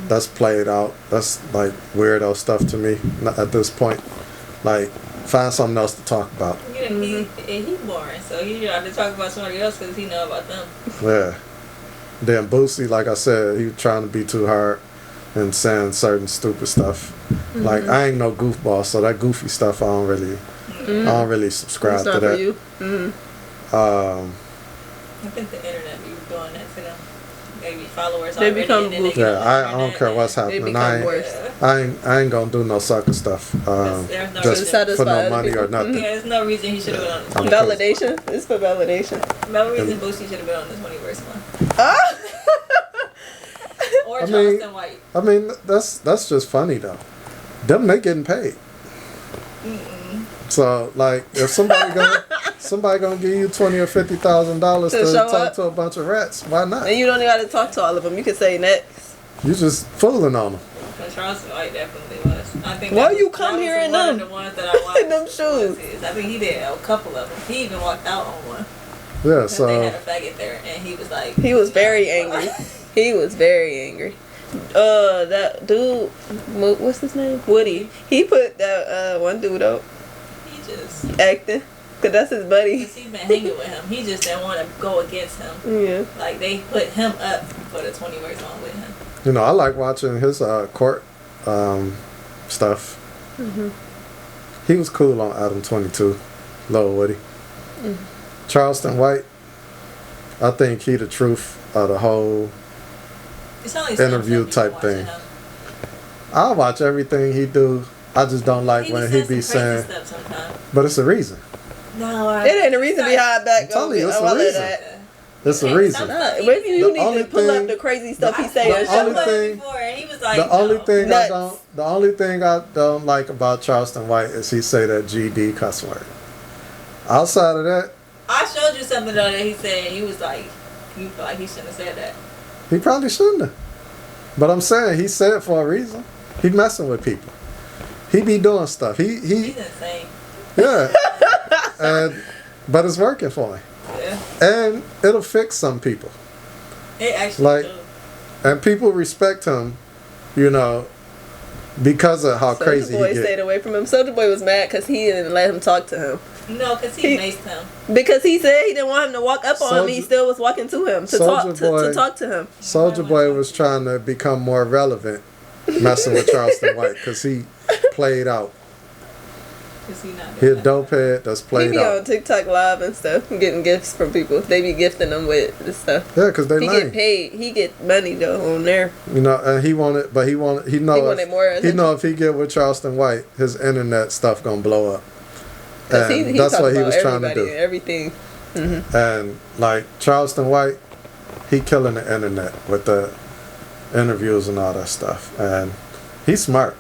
That's played out. That's like weirdo stuff to me at this point. Like, find something else to talk about. Yeah, he's boring, so he tried to talk about somebody else because he know about them. Yeah. Then Boosie, like I said, he was trying to be too hard and saying certain stupid stuff. Like, I ain't no goofball, so that goofy stuff I don't really subscribe to that. For you. I think the internet be doing that to them. Maybe followers they become goofy. Yeah, I don't care what's happening. I ain't gonna do no sucker stuff. Just for no money or nothing. Yeah, there's no reason he should have been on this. Validation? It's for validation. No reason Boosie should have been on this 21st one. Or Charleston White. I mean, that's just funny though. They getting paid. So like, if somebody gonna give you $20,000 or $50,000 to talk to a bunch of rats, why not? And you don't even got to talk to all of them. You can say next. You just fooling on them. Charleston White definitely was. I think. Why you come here in them? The ones that I watched in them shoes. I think he did a couple of them. He even walked out on one. Yeah, so they had a faggot there, and he was like. He was very angry. He was very angry. That dude, what's his name? Woody. He put that one dude up. He just acting. Cause that's his buddy. Cause he's been hanging with him. He just didn't want to go against him. Yeah. Like they put him up for the 20 words on with him. You know, I like watching his court stuff. Mm-hmm. He was cool on Adam 22, Lil Woody. Mm-hmm. Charleston White, I think he the truth of the whole interview type thing. I watch everything he do. I just don't like when he be saying, but it's a reason. No, it ain't a reason behind back. I'm telling you, it's a reason. It's a reason. Maybe you need to pull up the crazy stuff he saying. The only thing I don't like about Charleston White is he say that GD cuss word. Outside of that, I showed you something though that he said. He was like, you feel like he shouldn't have said that. He probably shouldn't have. But I'm saying he said it for a reason. He messing with people. He be doing stuff. He's insane. Yeah. But it's working for him. Yeah. And it'll fix some people. It actually do. And people respect him, you know, because of how crazy he Soulja Boy get. stayed away from him. Soulja Boy was mad because he didn't let him talk to him. No, because he maced him. Because he said he didn't want him to walk up on him. He still was walking to him to talk to him. Soulja Boy was trying to become more relevant, messing with Charleston White, because he played out. He a dope head that's played out. He be on TikTok live and stuff, getting gifts from people. They be gifting him with this stuff. Yeah, because they He get paid. He get money though on there. You know, and he wanted more. He know if he get with Charleston White, his internet stuff gonna blow up. And he that's what he was trying to do. Everything. Mm-hmm. And like Charleston White, he killing the internet with the interviews and all that stuff. And he's smart,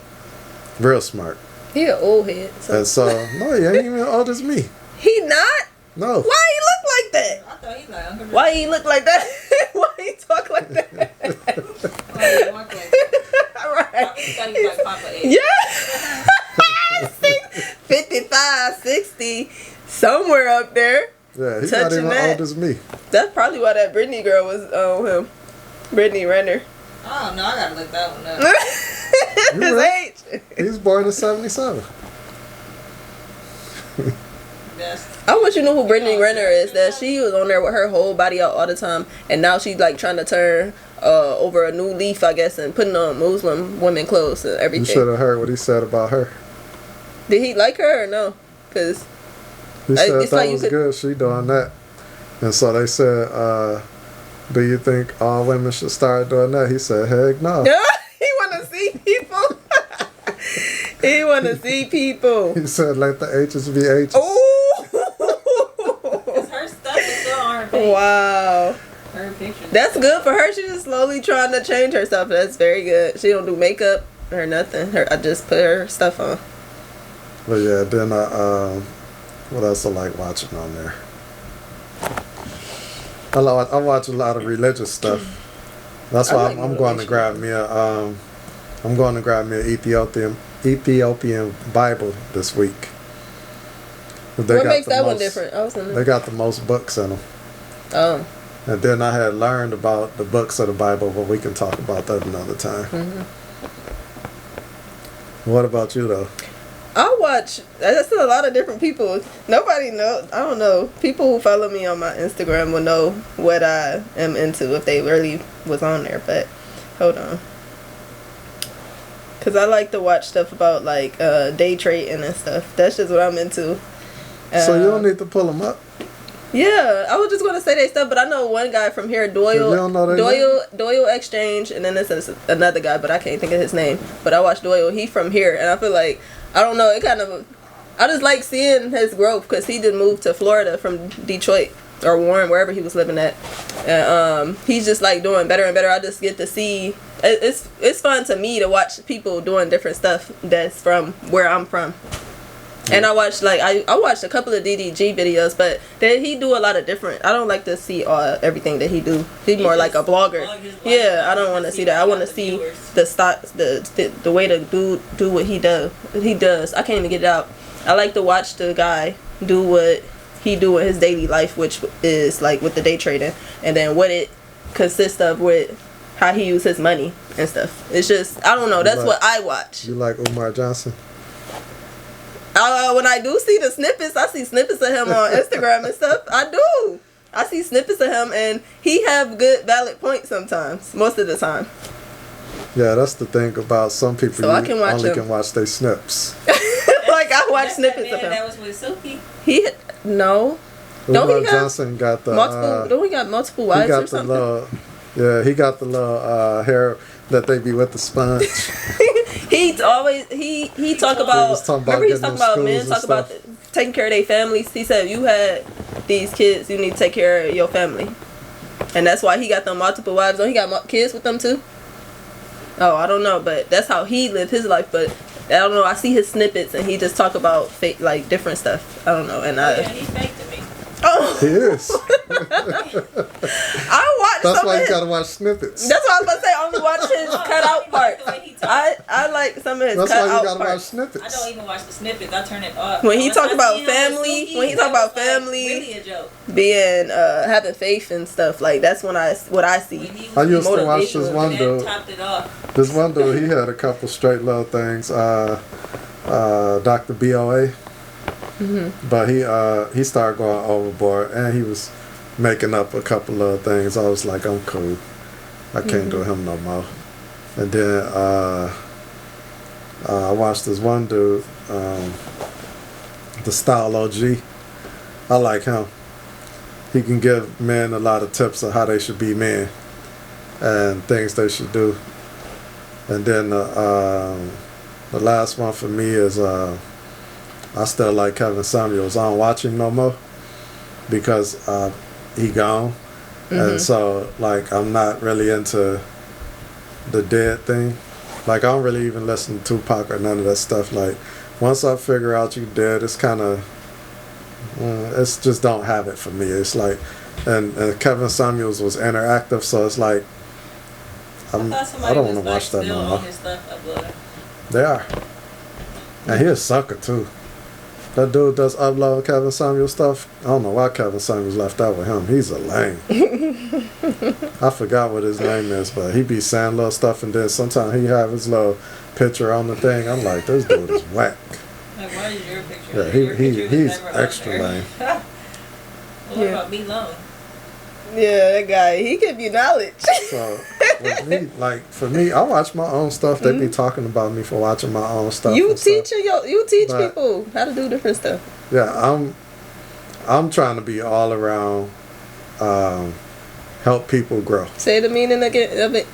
real smart. He an old head. And so no, he ain't even old as me. He not? No. Why he look like that? I thought he like 100. Why he look like that? Why he talk like that? Why he walk like that? Right. I thought he like Papa age. Yeah. 55, 60, somewhere up there. Yeah, he's not even old as me. That's probably why that Britney girl was on him. Brittany Renner. Oh no, I gotta look that one up. His age. He was born in 77. Yes. I want you to know who Brittany Renner is. That she was on there with her whole body out all the time, and now she's like trying to turn over a new leaf, I guess, and putting on Muslim women clothes and everything. You should have heard what he said about her. Did he like her or no? Because he said that was good. She doing that, and so they said, "Do you think all women should start doing that?" He said, "Heck no." He want to see people. He want to see people. He said, "Let the H's be H's." Ooh. Her stuff is still on her page. Wow. Her picture. That's good for her. She's just slowly trying to change herself. That's very good. She don't do makeup or nothing. I just put her stuff on. But yeah, then what else I like watching on there? I watch a lot of religious stuff. That's why I'm going to grab me an Ethiopian Bible this week. What makes that one different? They got the most books in them. Oh. And then I had learned about the books of the Bible, but we can talk about that another time. Mm-hmm. What about you though? I watch. That's a lot of different people. Nobody know. I don't know. People who follow me on my Instagram will know what I am into if they really was on there. But hold on, because I like to watch stuff about like day trading and stuff. That's just what I'm into. So you don't need to pull them up. Yeah, I was just gonna say they stuff, but I know one guy from here, Doyle Exchange, and then this is another guy, but I can't think of his name. But I watch Doyle. He from here, and I feel like I don't know. It kind of I just like seeing his growth because he did move to Florida from Detroit or Warren, wherever he was living at, and he's just like doing better and better. I just get to see. It's fun to me to watch people doing different stuff that's from where I'm from. And I watched I watched a couple of DDG videos, but he do a lot of different. I don't like to see everything that he do. He's more like a blogger. Yeah, I don't want to see that. I want to see the way to do what he does. I can't even get it out. I like to watch the guy do what he do in his daily life, which is like with the day trading, and then what it consists of with how he uses his money and stuff. It's just I don't know. That's what I watch. You like Umar Johnson? When I do see the snippets, I see snippets of him on Instagram and stuff. I do. I see snippets of him, and he have good, valid points sometimes. Most of the time. Yeah, that's the thing about some people. So I can watch can watch their snips. Like I watch snippets of him. That was with Silky. No. Don't he Johnson got the multiple? Don't he got multiple wives or something? He got the little hair that they be with the sponge. He talk about. Remember he's talking about men talk about taking care of their families. He said you had these kids, you need to take care of your family, and that's why he got them multiple wives. Don't he got kids with them too? Oh, I don't know, but that's how he lived his life. But I don't know. I see his snippets, and he just talk about fake, like different stuff. I don't know, and he faked to me. Oh, he is. I watch. That's why you gotta watch snippets. That's what I was about to say. I only watch his cutout parts. I like some of his cutout parts. That's why you gotta watch snippets. I don't even watch the snippets. I turn it off. When he talk about family, really a joke. Being having faith and stuff, like that's what I see. I used to watch this one dude. Topped it off. This one dude, he had a couple straight little things. Dr. BOA. Mm-hmm. But he started going overboard, and he was making up a couple of things. I was like, I'm cool. I can't do him no more. And then I watched this one dude, the Style OG. I like him. He can give men a lot of tips on how they should be men and things they should do. And then the last one for me is I still like Kevin Samuels. I don't watch him no more because he gone. Mm-hmm. And so, like, I'm not really into the dead thing. Like, I don't really even listen to Tupac or none of that stuff. Like, once I figure out you dead, it's kind of, it's just don't have it for me. It's like, and Kevin Samuels was interactive, so it's like, I don't want to watch that no more. They are. And he a sucker, too. That dude does upload Kevin Samuels stuff. I don't know why Kevin Samuels left out with him. He's a lame. I forgot what his name is, but he be saying little stuff, and then sometimes he have his little picture on the thing. I'm like, this dude is whack. Like, why is your picture? Yeah, he's extra lame. What about B Long? Yeah, that guy, he give you knowledge. So, with me, like, for me, I watch my own stuff. They be talking about me for watching my own stuff. You teach people how to do different stuff. Yeah, I'm trying to be all around, help people grow. Say the meaning again of it.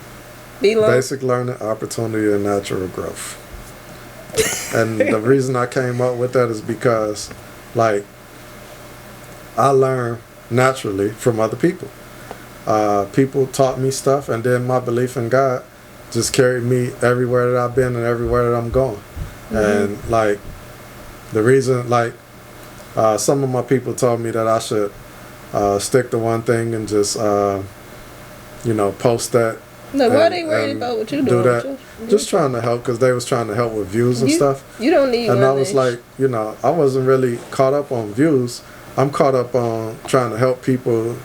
Basic learning, opportunity, and natural growth. And the reason I came up with that is because, like, I learn naturally from other people. People taught me stuff, and then my belief in God just carried me everywhere that I've been and everywhere that I'm going. Mm-hmm. And like the reason, like some of my people told me that I should stick to one thing and just post that. No, why are they worried about what you do that? Just trying to help, because they was trying to help with views and stuff. You don't need. And I was like, I wasn't really caught up on views. I'm caught up on trying to help people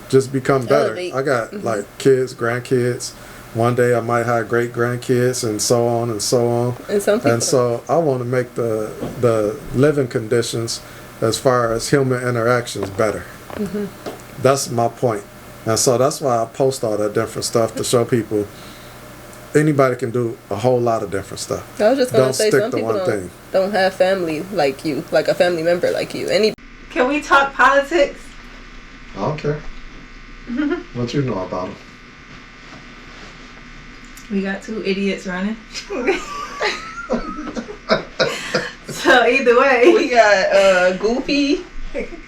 just become better. Elevate. I got like kids, grandkids. One day I might have great grandkids, and so on and so on. And so I want to make the living conditions as far as human interactions better. Mm-hmm. That's my point. And so that's why I post all that different stuff to show people anybody can do a whole lot of different stuff. I was just going to say some people don't have family like you, like a family member like you. Can we talk politics? I don't care. What you know about them? We got two idiots running. So either way, we got Goofy.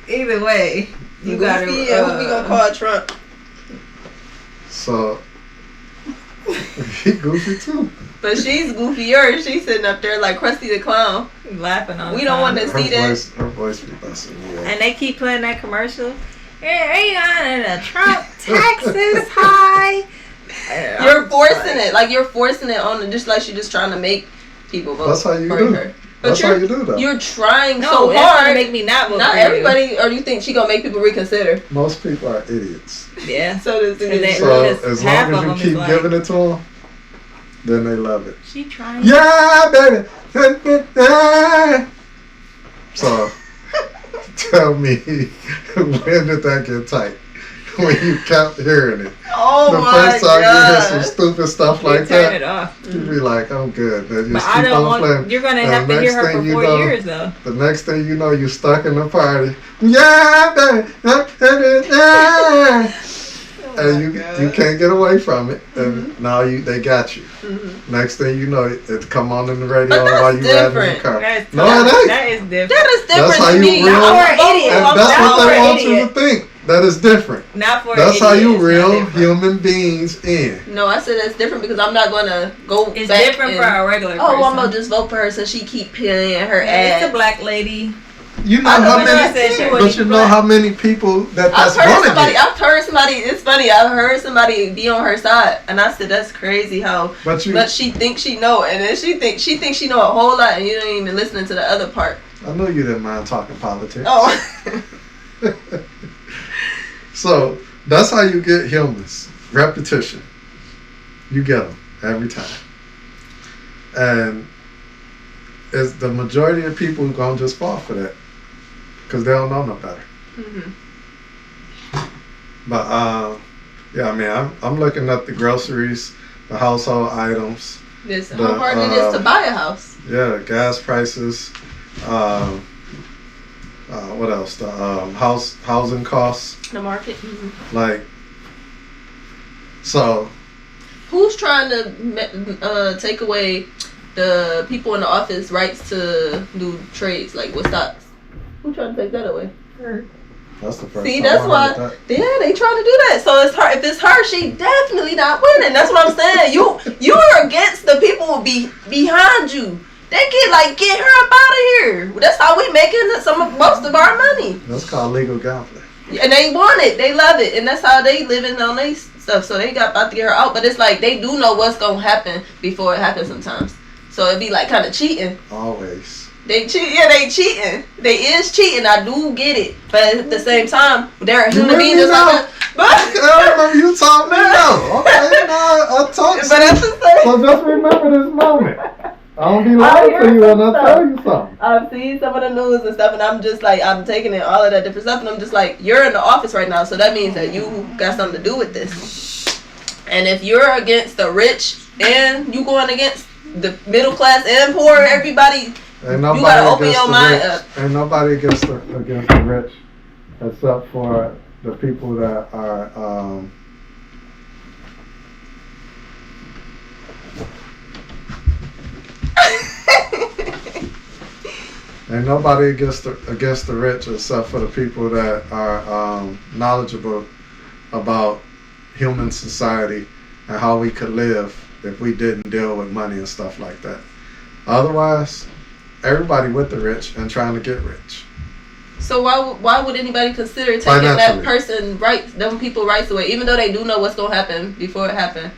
Either way, you got Goofy, who we gonna call Trump? So he goofy too. But she's goofier. She's sitting up there like Krusty the Clown, laughing on. We don't want to see that. Her voice be busting me. And they keep playing that commercial. Yeah, Trump taxes high. You're forcing it, like you're forcing it on, just like she's just trying to make people vote. That's how you for do. Her. That's how you do that. You're trying so hard to make me not vote. Not for everybody, you. or you think she gonna make people reconsider? Most people are idiots. Yeah. So as long as you keep giving it to them, then they love it. She trying. Yeah, baby. So tell me, when did that get tight? When you kept hearing it. Oh the my first time God. you hear some stupid stuff like turn that, it off. you be like, I'm good. Then But I don't want. You're gonna have to hear her for 4 years though. The next thing you know, you're stuck in the party. Yeah, and you can't get away from it. And now they got you. Next thing you know, it come on in the radio while you riding in the car. That is different. That is different. That's how to you me. real. Not for an idiot. And that's Not what for they an want you idiot. to think. That is different. Not for That's an how idiot. you It's reel not different. human beings in. No, I said that's different because I'm not gonna go. It's back different for a regular person. Oh, I'm gonna just vote for her so she keep peeling her ass. It's a black lady. You know I know how what many, I said, she but wouldn't you be know black. how many people that's I've heard gonna get. somebody. It's funny. I've heard somebody be on her side, and I said that's crazy how. But she thinks she know, and then she thinks she know a whole lot, and you don't even listening to the other part. I know you didn't mind talking politics. Oh. So that's how you get humans. Repetition. You get them every time. And it's the majority of people who gonna just fall for that because they don't know no better. But yeah, I mean, I'm looking at the groceries, the household items. How hard it is to buy a house. Yeah, gas prices. What else? The housing costs. The market. Like, so. Who's trying to take away the people in the office rights to do trades, like with stocks? Who's trying to take that away? Her. That's the first. See, that's why. Yeah, they trying to do that. So it's her. If it's her, she definitely not winning. That's what I'm saying. You are against the people behind you. They get her up out of here. That's how we making most of our money. That's called legal gambling. And they want it. They love it. And that's how they living on their stuff. So they got about to get her out. But it's like they do know what's going to happen before it happens sometimes. So it'd be like kind of cheating. Always. They cheat. Yeah, they cheating. They is cheating. I do get it. But at the same time, they're a human being just like that. I remember you taught me no. Okay, now I taught you. But that's the same. So just remember this moment. I don't be lying to you when I tell you something. I've seen some of the news and stuff, and I'm just like, I'm taking in all of that different stuff, and I'm just like, you're in the office right now, so that means that you got something to do with this. And if you're against the rich and you going against the middle class and poor, everybody, you gotta open your mind up. Ain't nobody against the rich, except for the people that are. Ain't nobody against the rich except for the people that are knowledgeable about human society and how we could live if we didn't deal with money and stuff like that. Otherwise, everybody with the rich and trying to get rich. So why would anybody consider taking that person them people rights away, even though they do know what's gonna happen before it happens?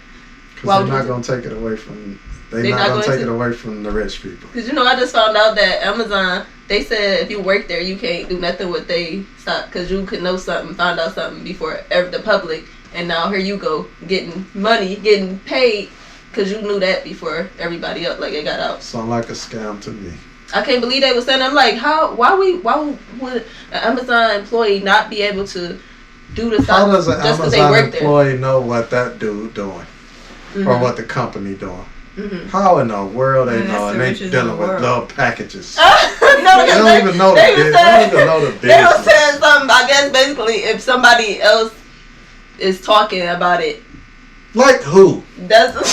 Because they're not gonna take it away from. They're not going to take it away from the rich people. Because, I just found out that Amazon, they said if you work there, you can't do nothing with they stock. Because you could know something, find out something before the public. And now here you go, getting money, getting paid. Because you knew that before everybody else, like it got out. Sound like a scam to me. I can't believe they were saying, I'm like, why would an Amazon employee not be able to do the stock? How does an just Amazon employee know what that dude doing? Or what the company doing? How in the world they know? And they dealing with little packages. They don't even know the business. They don't even know the business. They were saying something, I guess basically if somebody else is talking about it. Like who? They're not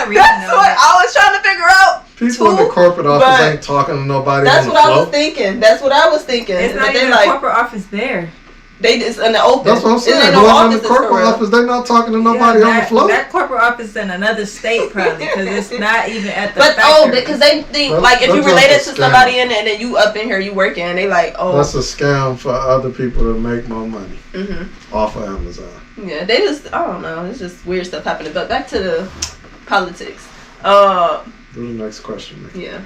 reading That's what I was trying to figure out. People in the corporate office ain't talking to nobody. That's what I was thinking. It's not even a corporate office there. They just in the open. That's what I'm saying. No in the corporate office, they're not talking to nobody on the floor. That corporate office is in another state probably because it's not even at the factory. Because they think if you related to somebody in there and then you up in here, you working, and they like, that's a scam for other people to make more money off of Amazon. Yeah, they just, I don't know, it's just weird stuff happening. But back to the politics. Do the next question, man. Yeah.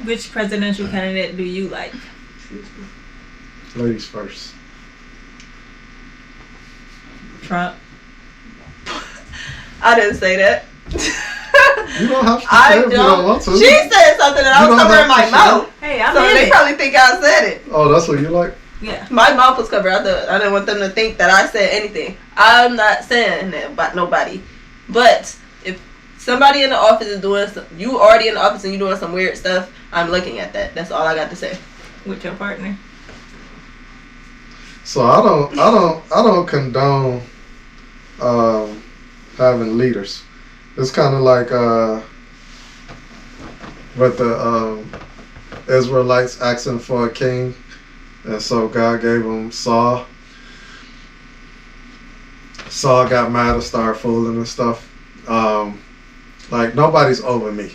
Which presidential candidate do you like? Ladies first. Trump. I didn't say that. You don't have to say I if you don't want to. She said something and I was covering my mouth. Hey, I'm so they probably think I said it. Oh, that's what you like? Yeah. My mouth was covered. I didn't want them to think that I said anything. I'm not saying that about nobody. But if somebody in the office is doing you already in the office and you doing some weird stuff, I'm looking at that. That's all I got to say. With your partner. So I don't condone having leaders. It's kind of like with the Israelites asking for a king, and so God gave them Saul. Saul got mad and started fooling and stuff. Like, nobody's over me.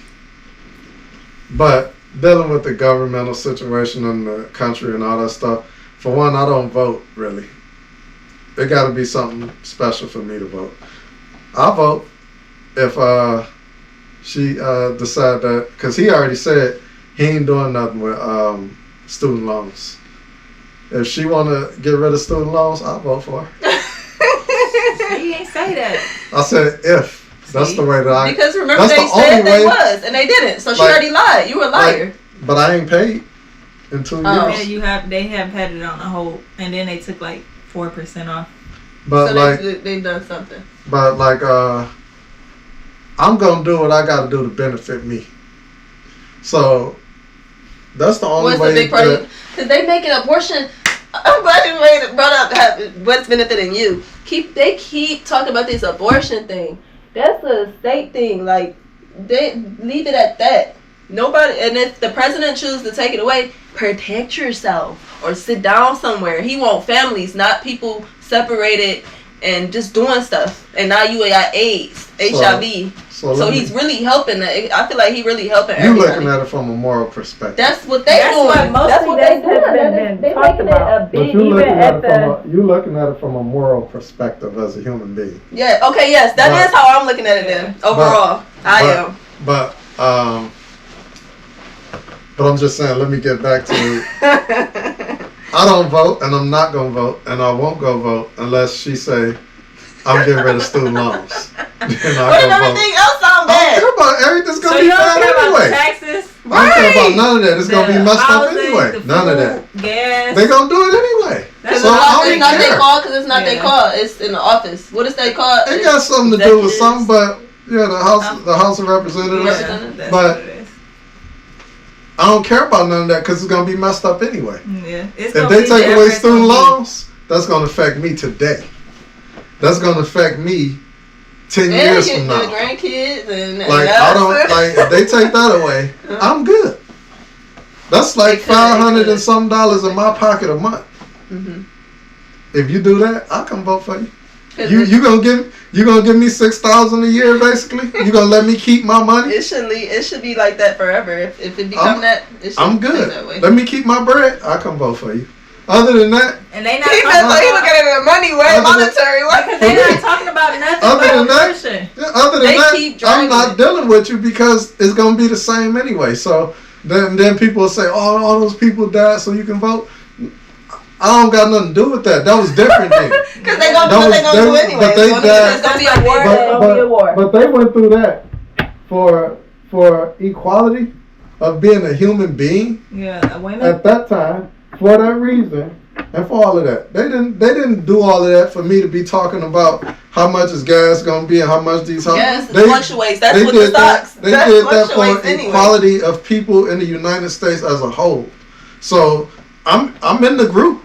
But dealing with the governmental situation in the country and all that stuff, for one, I don't vote, really. It got to be something special for me to vote. I'll vote if she decide that, because he already said he ain't doing nothing with student loans. If she want to get rid of student loans, I'll vote for her. He ain't say that. I said if. That's the way that I... Because remember they said they was, and they didn't. So she already lied. You were a liar. Like, but I ain't paid in 2 years. Yeah, they have had it on a hold, and then they took like 4% off. But so like... They done something. But like, I'm going to do what I got to do to benefit me. So, that's the only way... What's the big part? Because they make an abortion... I'm glad you brought up what's benefiting you. They keep talking about this abortion thing. That's a state thing. Like, they leave it at that. Nobody, and if the president chooses to take it away, protect yourself or sit down somewhere. He want families, not people separated and just doing stuff. And now you got AIDS, HIV. So he's really helping. I feel like he really helping everybody. You're looking at it from a moral perspective. That's what they doing. That's what they doing. They making it a big, even at the... You're looking at it from a moral perspective as a human being. Yeah. Okay. Yes. That is how I'm looking at it. Then overall, I am. But I'm just saying. Let me get back to. I don't vote, and I'm not gonna vote, and I won't go vote unless she say I'm getting rid of student loans. What if everything else sound bad? I don't care about everything's gonna be bad anyway. Taxes? I don't care about none of that. It's gonna be messed up anyway. None of that. Gas. They gonna do it anyway. Because so it's not their call. Because it's not their call. It's in the office. What is they call? It got something to do with something, but yeah, the House of Representatives. Yeah, but I don't care about none of that because it's gonna be messed up anyway. Yeah. If they take away student loans, that's gonna affect me today. That's gonna affect me 10 years from now. Grandkids and like I don't like if they take that away, I'm good. That's like $500 and some in my pocket a month. Mm-hmm. If you do that, I'll come vote for you. You gonna give me $6,000 a year basically? You gonna let me keep my money? It should be like that forever. If it become that, it should I'm good. That way. Let me keep my bread. I'll come vote for you. Other than that, and they not he looking at it in a money way, monetary way. Because they not talking about nothing. Other than that, I'm not dealing with you because it's gonna be the same anyway. So then people will say, "Oh, all those people died, so you can vote." I don't got nothing to do with that. That was different then. Because they gonna do what they gonna do anyway. But they died. It's gonna be a war. But they went through that for equality of being a human being. Yeah, women at that time. For that reason, and for all of that, they didn't do all of that for me to be talking about how much is gas gonna be and how much these. Yes, it fluctuates. That's what the stocks. They did that for equality of people in the United States as a whole. So I'm in the group.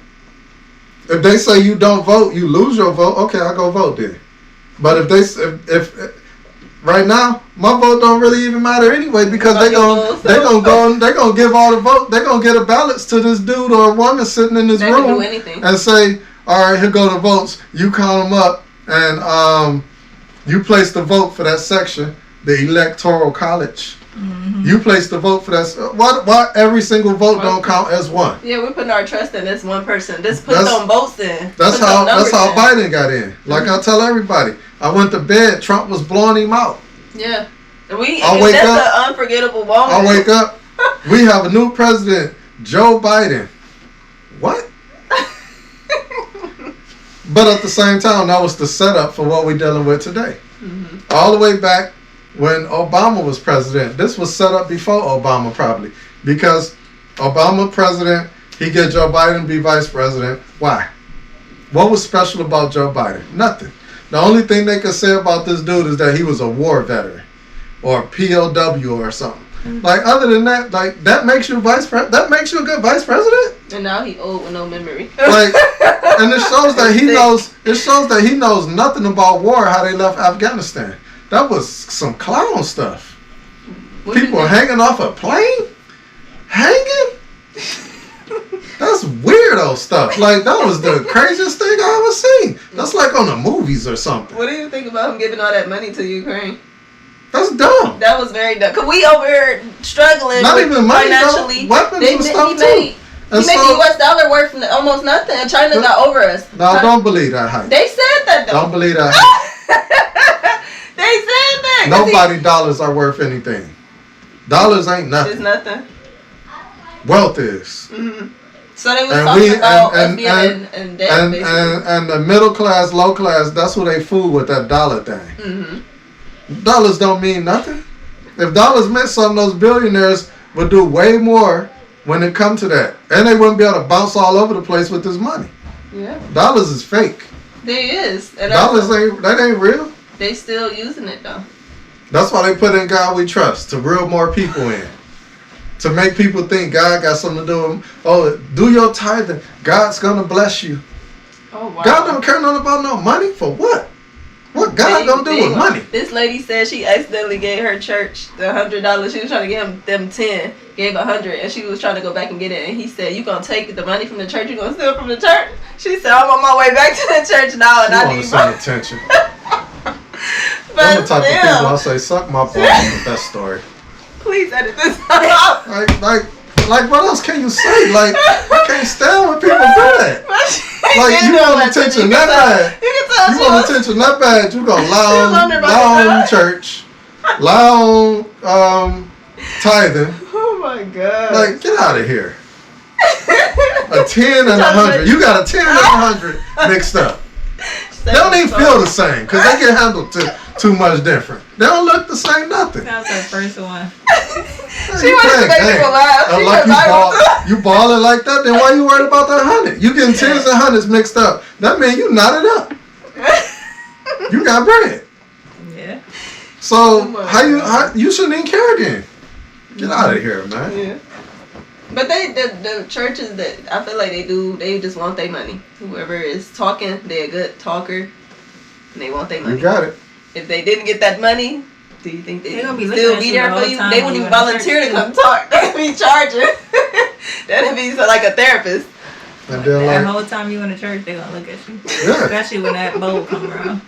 If they say you don't vote, you lose your vote. Okay, I'll go vote then. But if right now, my vote don't really even matter anyway because they're gonna give all the vote. They're gonna get a ballots to this dude or a woman sitting in this room and say, "All right, here go the votes. You count them up and you place the vote for that section, the electoral college. Mm-hmm. You place the vote for that. Why every single vote don't count as one? Yeah, we're putting our trust in this one person. Just put them votes in. That's how Biden got in. Like I tell everybody, I went to bed. Trump was blowing him out. Yeah, that's an unforgettable moment. I wake up. We have a new president, Joe Biden. What? But at the same time, that was the setup for what we're dealing with today. Mm-hmm. All the way back when Obama was president. This was set up before Obama probably. Because Obama president, he get Joe Biden to be vice president. Why? What was special about Joe Biden? Nothing. The only thing they could say about this dude is that he was a war veteran or a POW or something. Like, other than that, like, that makes you vice president? That makes you a good vice president? And now he old with no memory. Like, and it shows that he knows nothing about war, how they left Afghanistan. That was some clown stuff. People hanging off a plane? Hanging? That's weirdo stuff. Like, that was the craziest thing I ever seen. That's like on the movies or something. What do you think about him giving all that money to Ukraine? That's dumb. That was very dumb. Cause we over here struggling Not even money, financially. Weapons and stuff too. He made the U.S. dollar worth almost nothing, and China got over us. No, don't believe that hype. They said that though. Don't believe that hype. They said that. Nobody dollars are worth anything. Dollars ain't nothing. It's nothing. Wealth is. Mm-hmm. So they was talking about us being in debt, basically. And the middle class, low class, that's who they fool with that dollar thing. Mm-hmm. Dollars don't mean nothing. If dollars meant something, those billionaires would do way more when it come to that. And they wouldn't be able to bounce all over the place with this money. Yeah. Dollars is fake. They is. And dollars ain't real. They still using it though. That's why they put in God We Trust, to reel more people in. To make people think God got something to do with them. Oh, do your tithing. God's going to bless you. Oh, wow. God don't care nothing about no money. For what? What God gonna do with money? This lady said she accidentally gave her church the $100. She was trying to give them 10, gave 100, and she was trying to go back and get it. And he said, "You gonna take the money from the church? You gonna steal from the church?" She said, "I'm on my way back to the church now, and I need some attention." But I'm the type of people I'll say, "Suck my balls." The best story. Please edit this out. Like, what else can you say? Like, I can't stand when people do that. Like, you want attention that bad. You want attention that bad, you gonna lie on church, lie on tithing. Oh my God. Like, get out of here. A 10 and 100. You got a 10 and 100 mixed up. They don't even feel the same because they get handled too much different. They don't look the same, nothing. That was her first one. She wanted to make people laugh. You balling like that, then why you worried about that 100? You getting 10s and 100s mixed up. That means you knotted up. You got bread. Yeah. So how you shouldn't even care then. Get out of here, man. Yeah. But the churches that I feel like they just want their money. Whoever is talking, they're a good talker, and they want their money. You got it. If they didn't get that money, do you think they'd gonna be still be there for you? They wouldn't even volunteer to come talk. They'd be charging. That'd be like a therapist. And that whole time you in the church, they gonna look at you. Yeah. Especially when that bowl come around.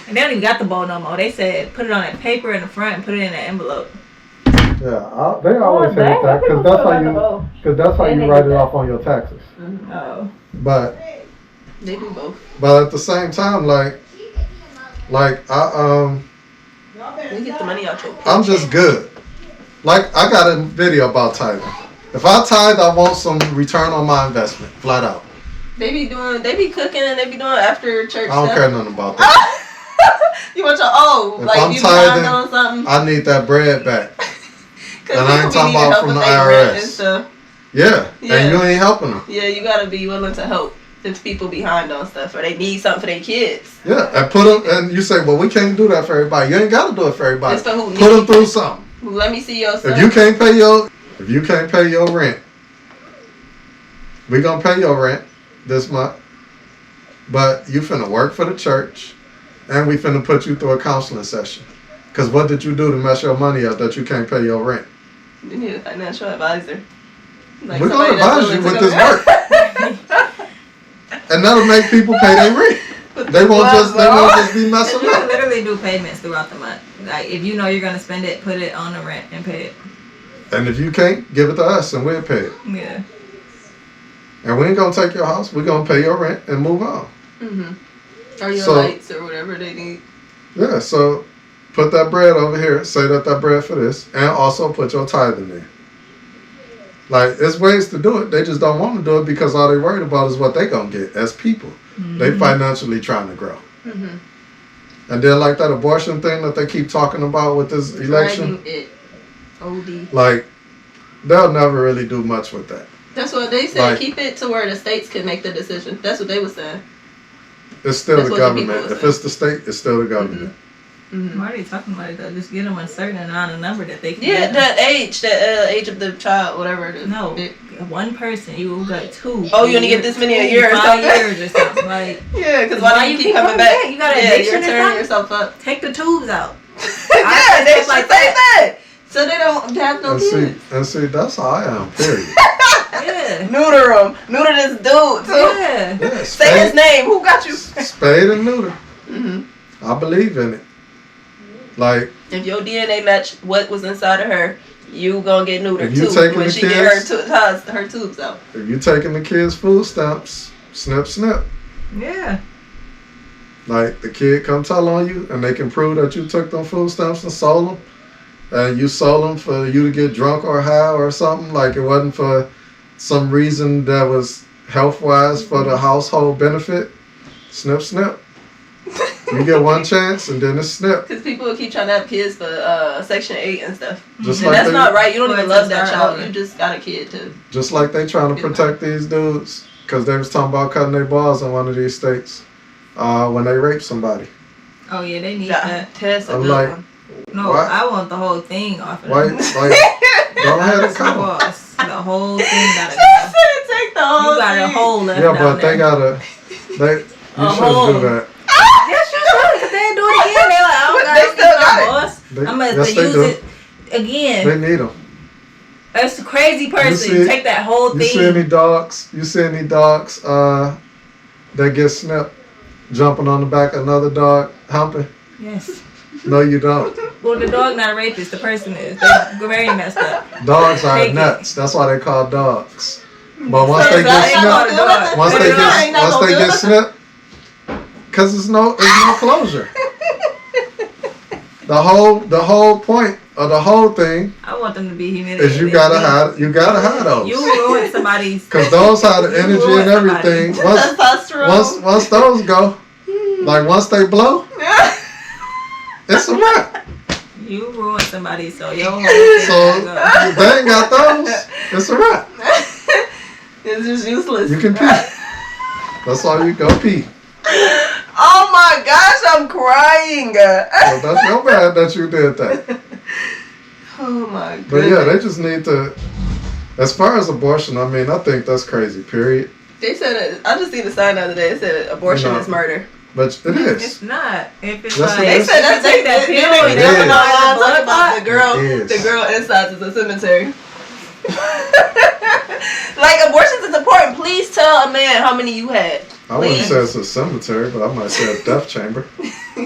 And they don't even got the bowl no more. They said put it on that paper in the front and put it in an envelope. Yeah, they always say that because that's how you write it off on your taxes. Mm-hmm. Oh. But they do both. But at the same time, like you get the money out your pocket. I'm just good. Like, I got a video about tithing. If I tithe, I want some return on my investment, flat out. They be cooking and they be doing after church I don't stuff. care nothing about that. You want if like I'm you tithing, on something? I need that bread back. And I ain't talking about from the IRS. Yeah, and you ain't helping them. Yeah, you gotta be willing to help the people behind on stuff, or they need something for their kids. Yeah, and put them. And you say, well, we can't do that for everybody. You ain't got to do it for everybody. It's for who put them through something. Let me see your stuff. If you can't pay your rent, we gonna pay your rent this month. But you finna work for the church, and we finna put you through a counseling session. Cause what did you do to mess your money up that you can't pay your rent? You need a financial advisor. Like, we're gonna advise you with this work, and that'll make people pay their rent. They won't just be messing up. You can literally do payments throughout the month. Like, if you know you're gonna spend it, put it on the rent and pay it. And if you can't, give it to us and we'll pay it. Yeah. And we ain't gonna take your house. We're gonna pay your rent and move on. Or your lights or whatever they need. Yeah. So put that bread over here. Say that bread for this, and also put your tithe in there. Like, there's ways to do it. They just don't want to do it because all they worried about is what they gonna get as people. They financially trying to grow. And then like that abortion thing that they keep talking about with this election. Dragging it. OD. Like, they'll never really do much with that. That's what they said. Like, keep it to where the states can make the decision. That's what they were saying. It's still That's the what the government. people If were it's the state, it's still the government. Mm-hmm. Why are they talking about it though? Just get them a certain amount of number that they can. Yeah, get that age of the child, whatever it is. No, one person. You got two. Oh, you only get this many a year or 5 something? years or something. Like, yeah, because why do you keep coming back? You got an yeah, addiction you're or tearing something? yourself up. Take the tubes out. Yeah, they should like that. So they don't have no kids. And see, that's how I am, period. Yeah. Neuter him. Neuter this dude, too. Yeah. Yeah, Say his name. Who got you? Spade and neuter. Mm-hmm. I believe in it. Like, if your DNA match what was inside of her, you gonna get neutered you too taking when the she kids, get her tubes out. If you taking the kids' food stamps, snip, snip. Yeah. Like, the kid come tell on you, and they can prove that you took them food stamps and sold them. And you sold them for you to get drunk or high or something. Like, it wasn't for some reason that was health-wise for the household benefit. Snip, snip. You get one chance, and then it's snip. Because people will keep trying to have kids for Section 8 and stuff. Just and like that's they, not right. You don't even love that child. over. You just got a kid too. Just like they trying to protect these dudes. Because they was talking about cutting their balls in one of these states when they rape somebody. Oh yeah, they need that. Test a I'm good like, one. No, what? I want the whole thing off of Why, them. like, go ahead and cut them. Boss, the whole thing gotta She go. said take the whole You got a thing. hole left Yeah, down but there. they gotta, you hole. shouldn't do that. Yes, you should, because they do it again. They're like, I But don't they got still got my it. boss. They- I'm going yes, to they use do. it again. They need them. That's a crazy person. see- Take that whole You thing. see any dogs? That get snipped jumping on the back of another dog humping? Yes. No, you don't. Well, the dog not a rapist. The person is. They're very messed up. Dogs are Take it. nuts. That's why they call dogs. But once So they I get ain't gonna snipped, do nothing. once So they I ain't get not once gonna they do get nothing. snipped, because there's no closure. The whole point of the whole thing I want them to be humiliated. is you gotta hide those. You ruin somebody's. Because those have the You energy ruin and everything. Testosterone. Once those go, like once they blow, it's a wrap. You ruin somebody, so your whole thing So gotta if they ain't got those, it's a wrap. It's just useless. You can pee. That's all you go pee. Oh my gosh, I'm crying. So that's no bad that you did that. Oh my goodness. But yeah, they just need to. As far as abortion, I mean, I think that's crazy. Period. They said I just seen the sign the other day. It said abortion No. is murder. But it go. It's is. not. If it's Yes, like it They is. said that take that pill. They It never is. know how to Blood talk about the girl. It is. The girl insides is a cemetery. Like abortions is important. Please tell a man how many you had. I wouldn't Please. say it's a cemetery, but I might say a death chamber.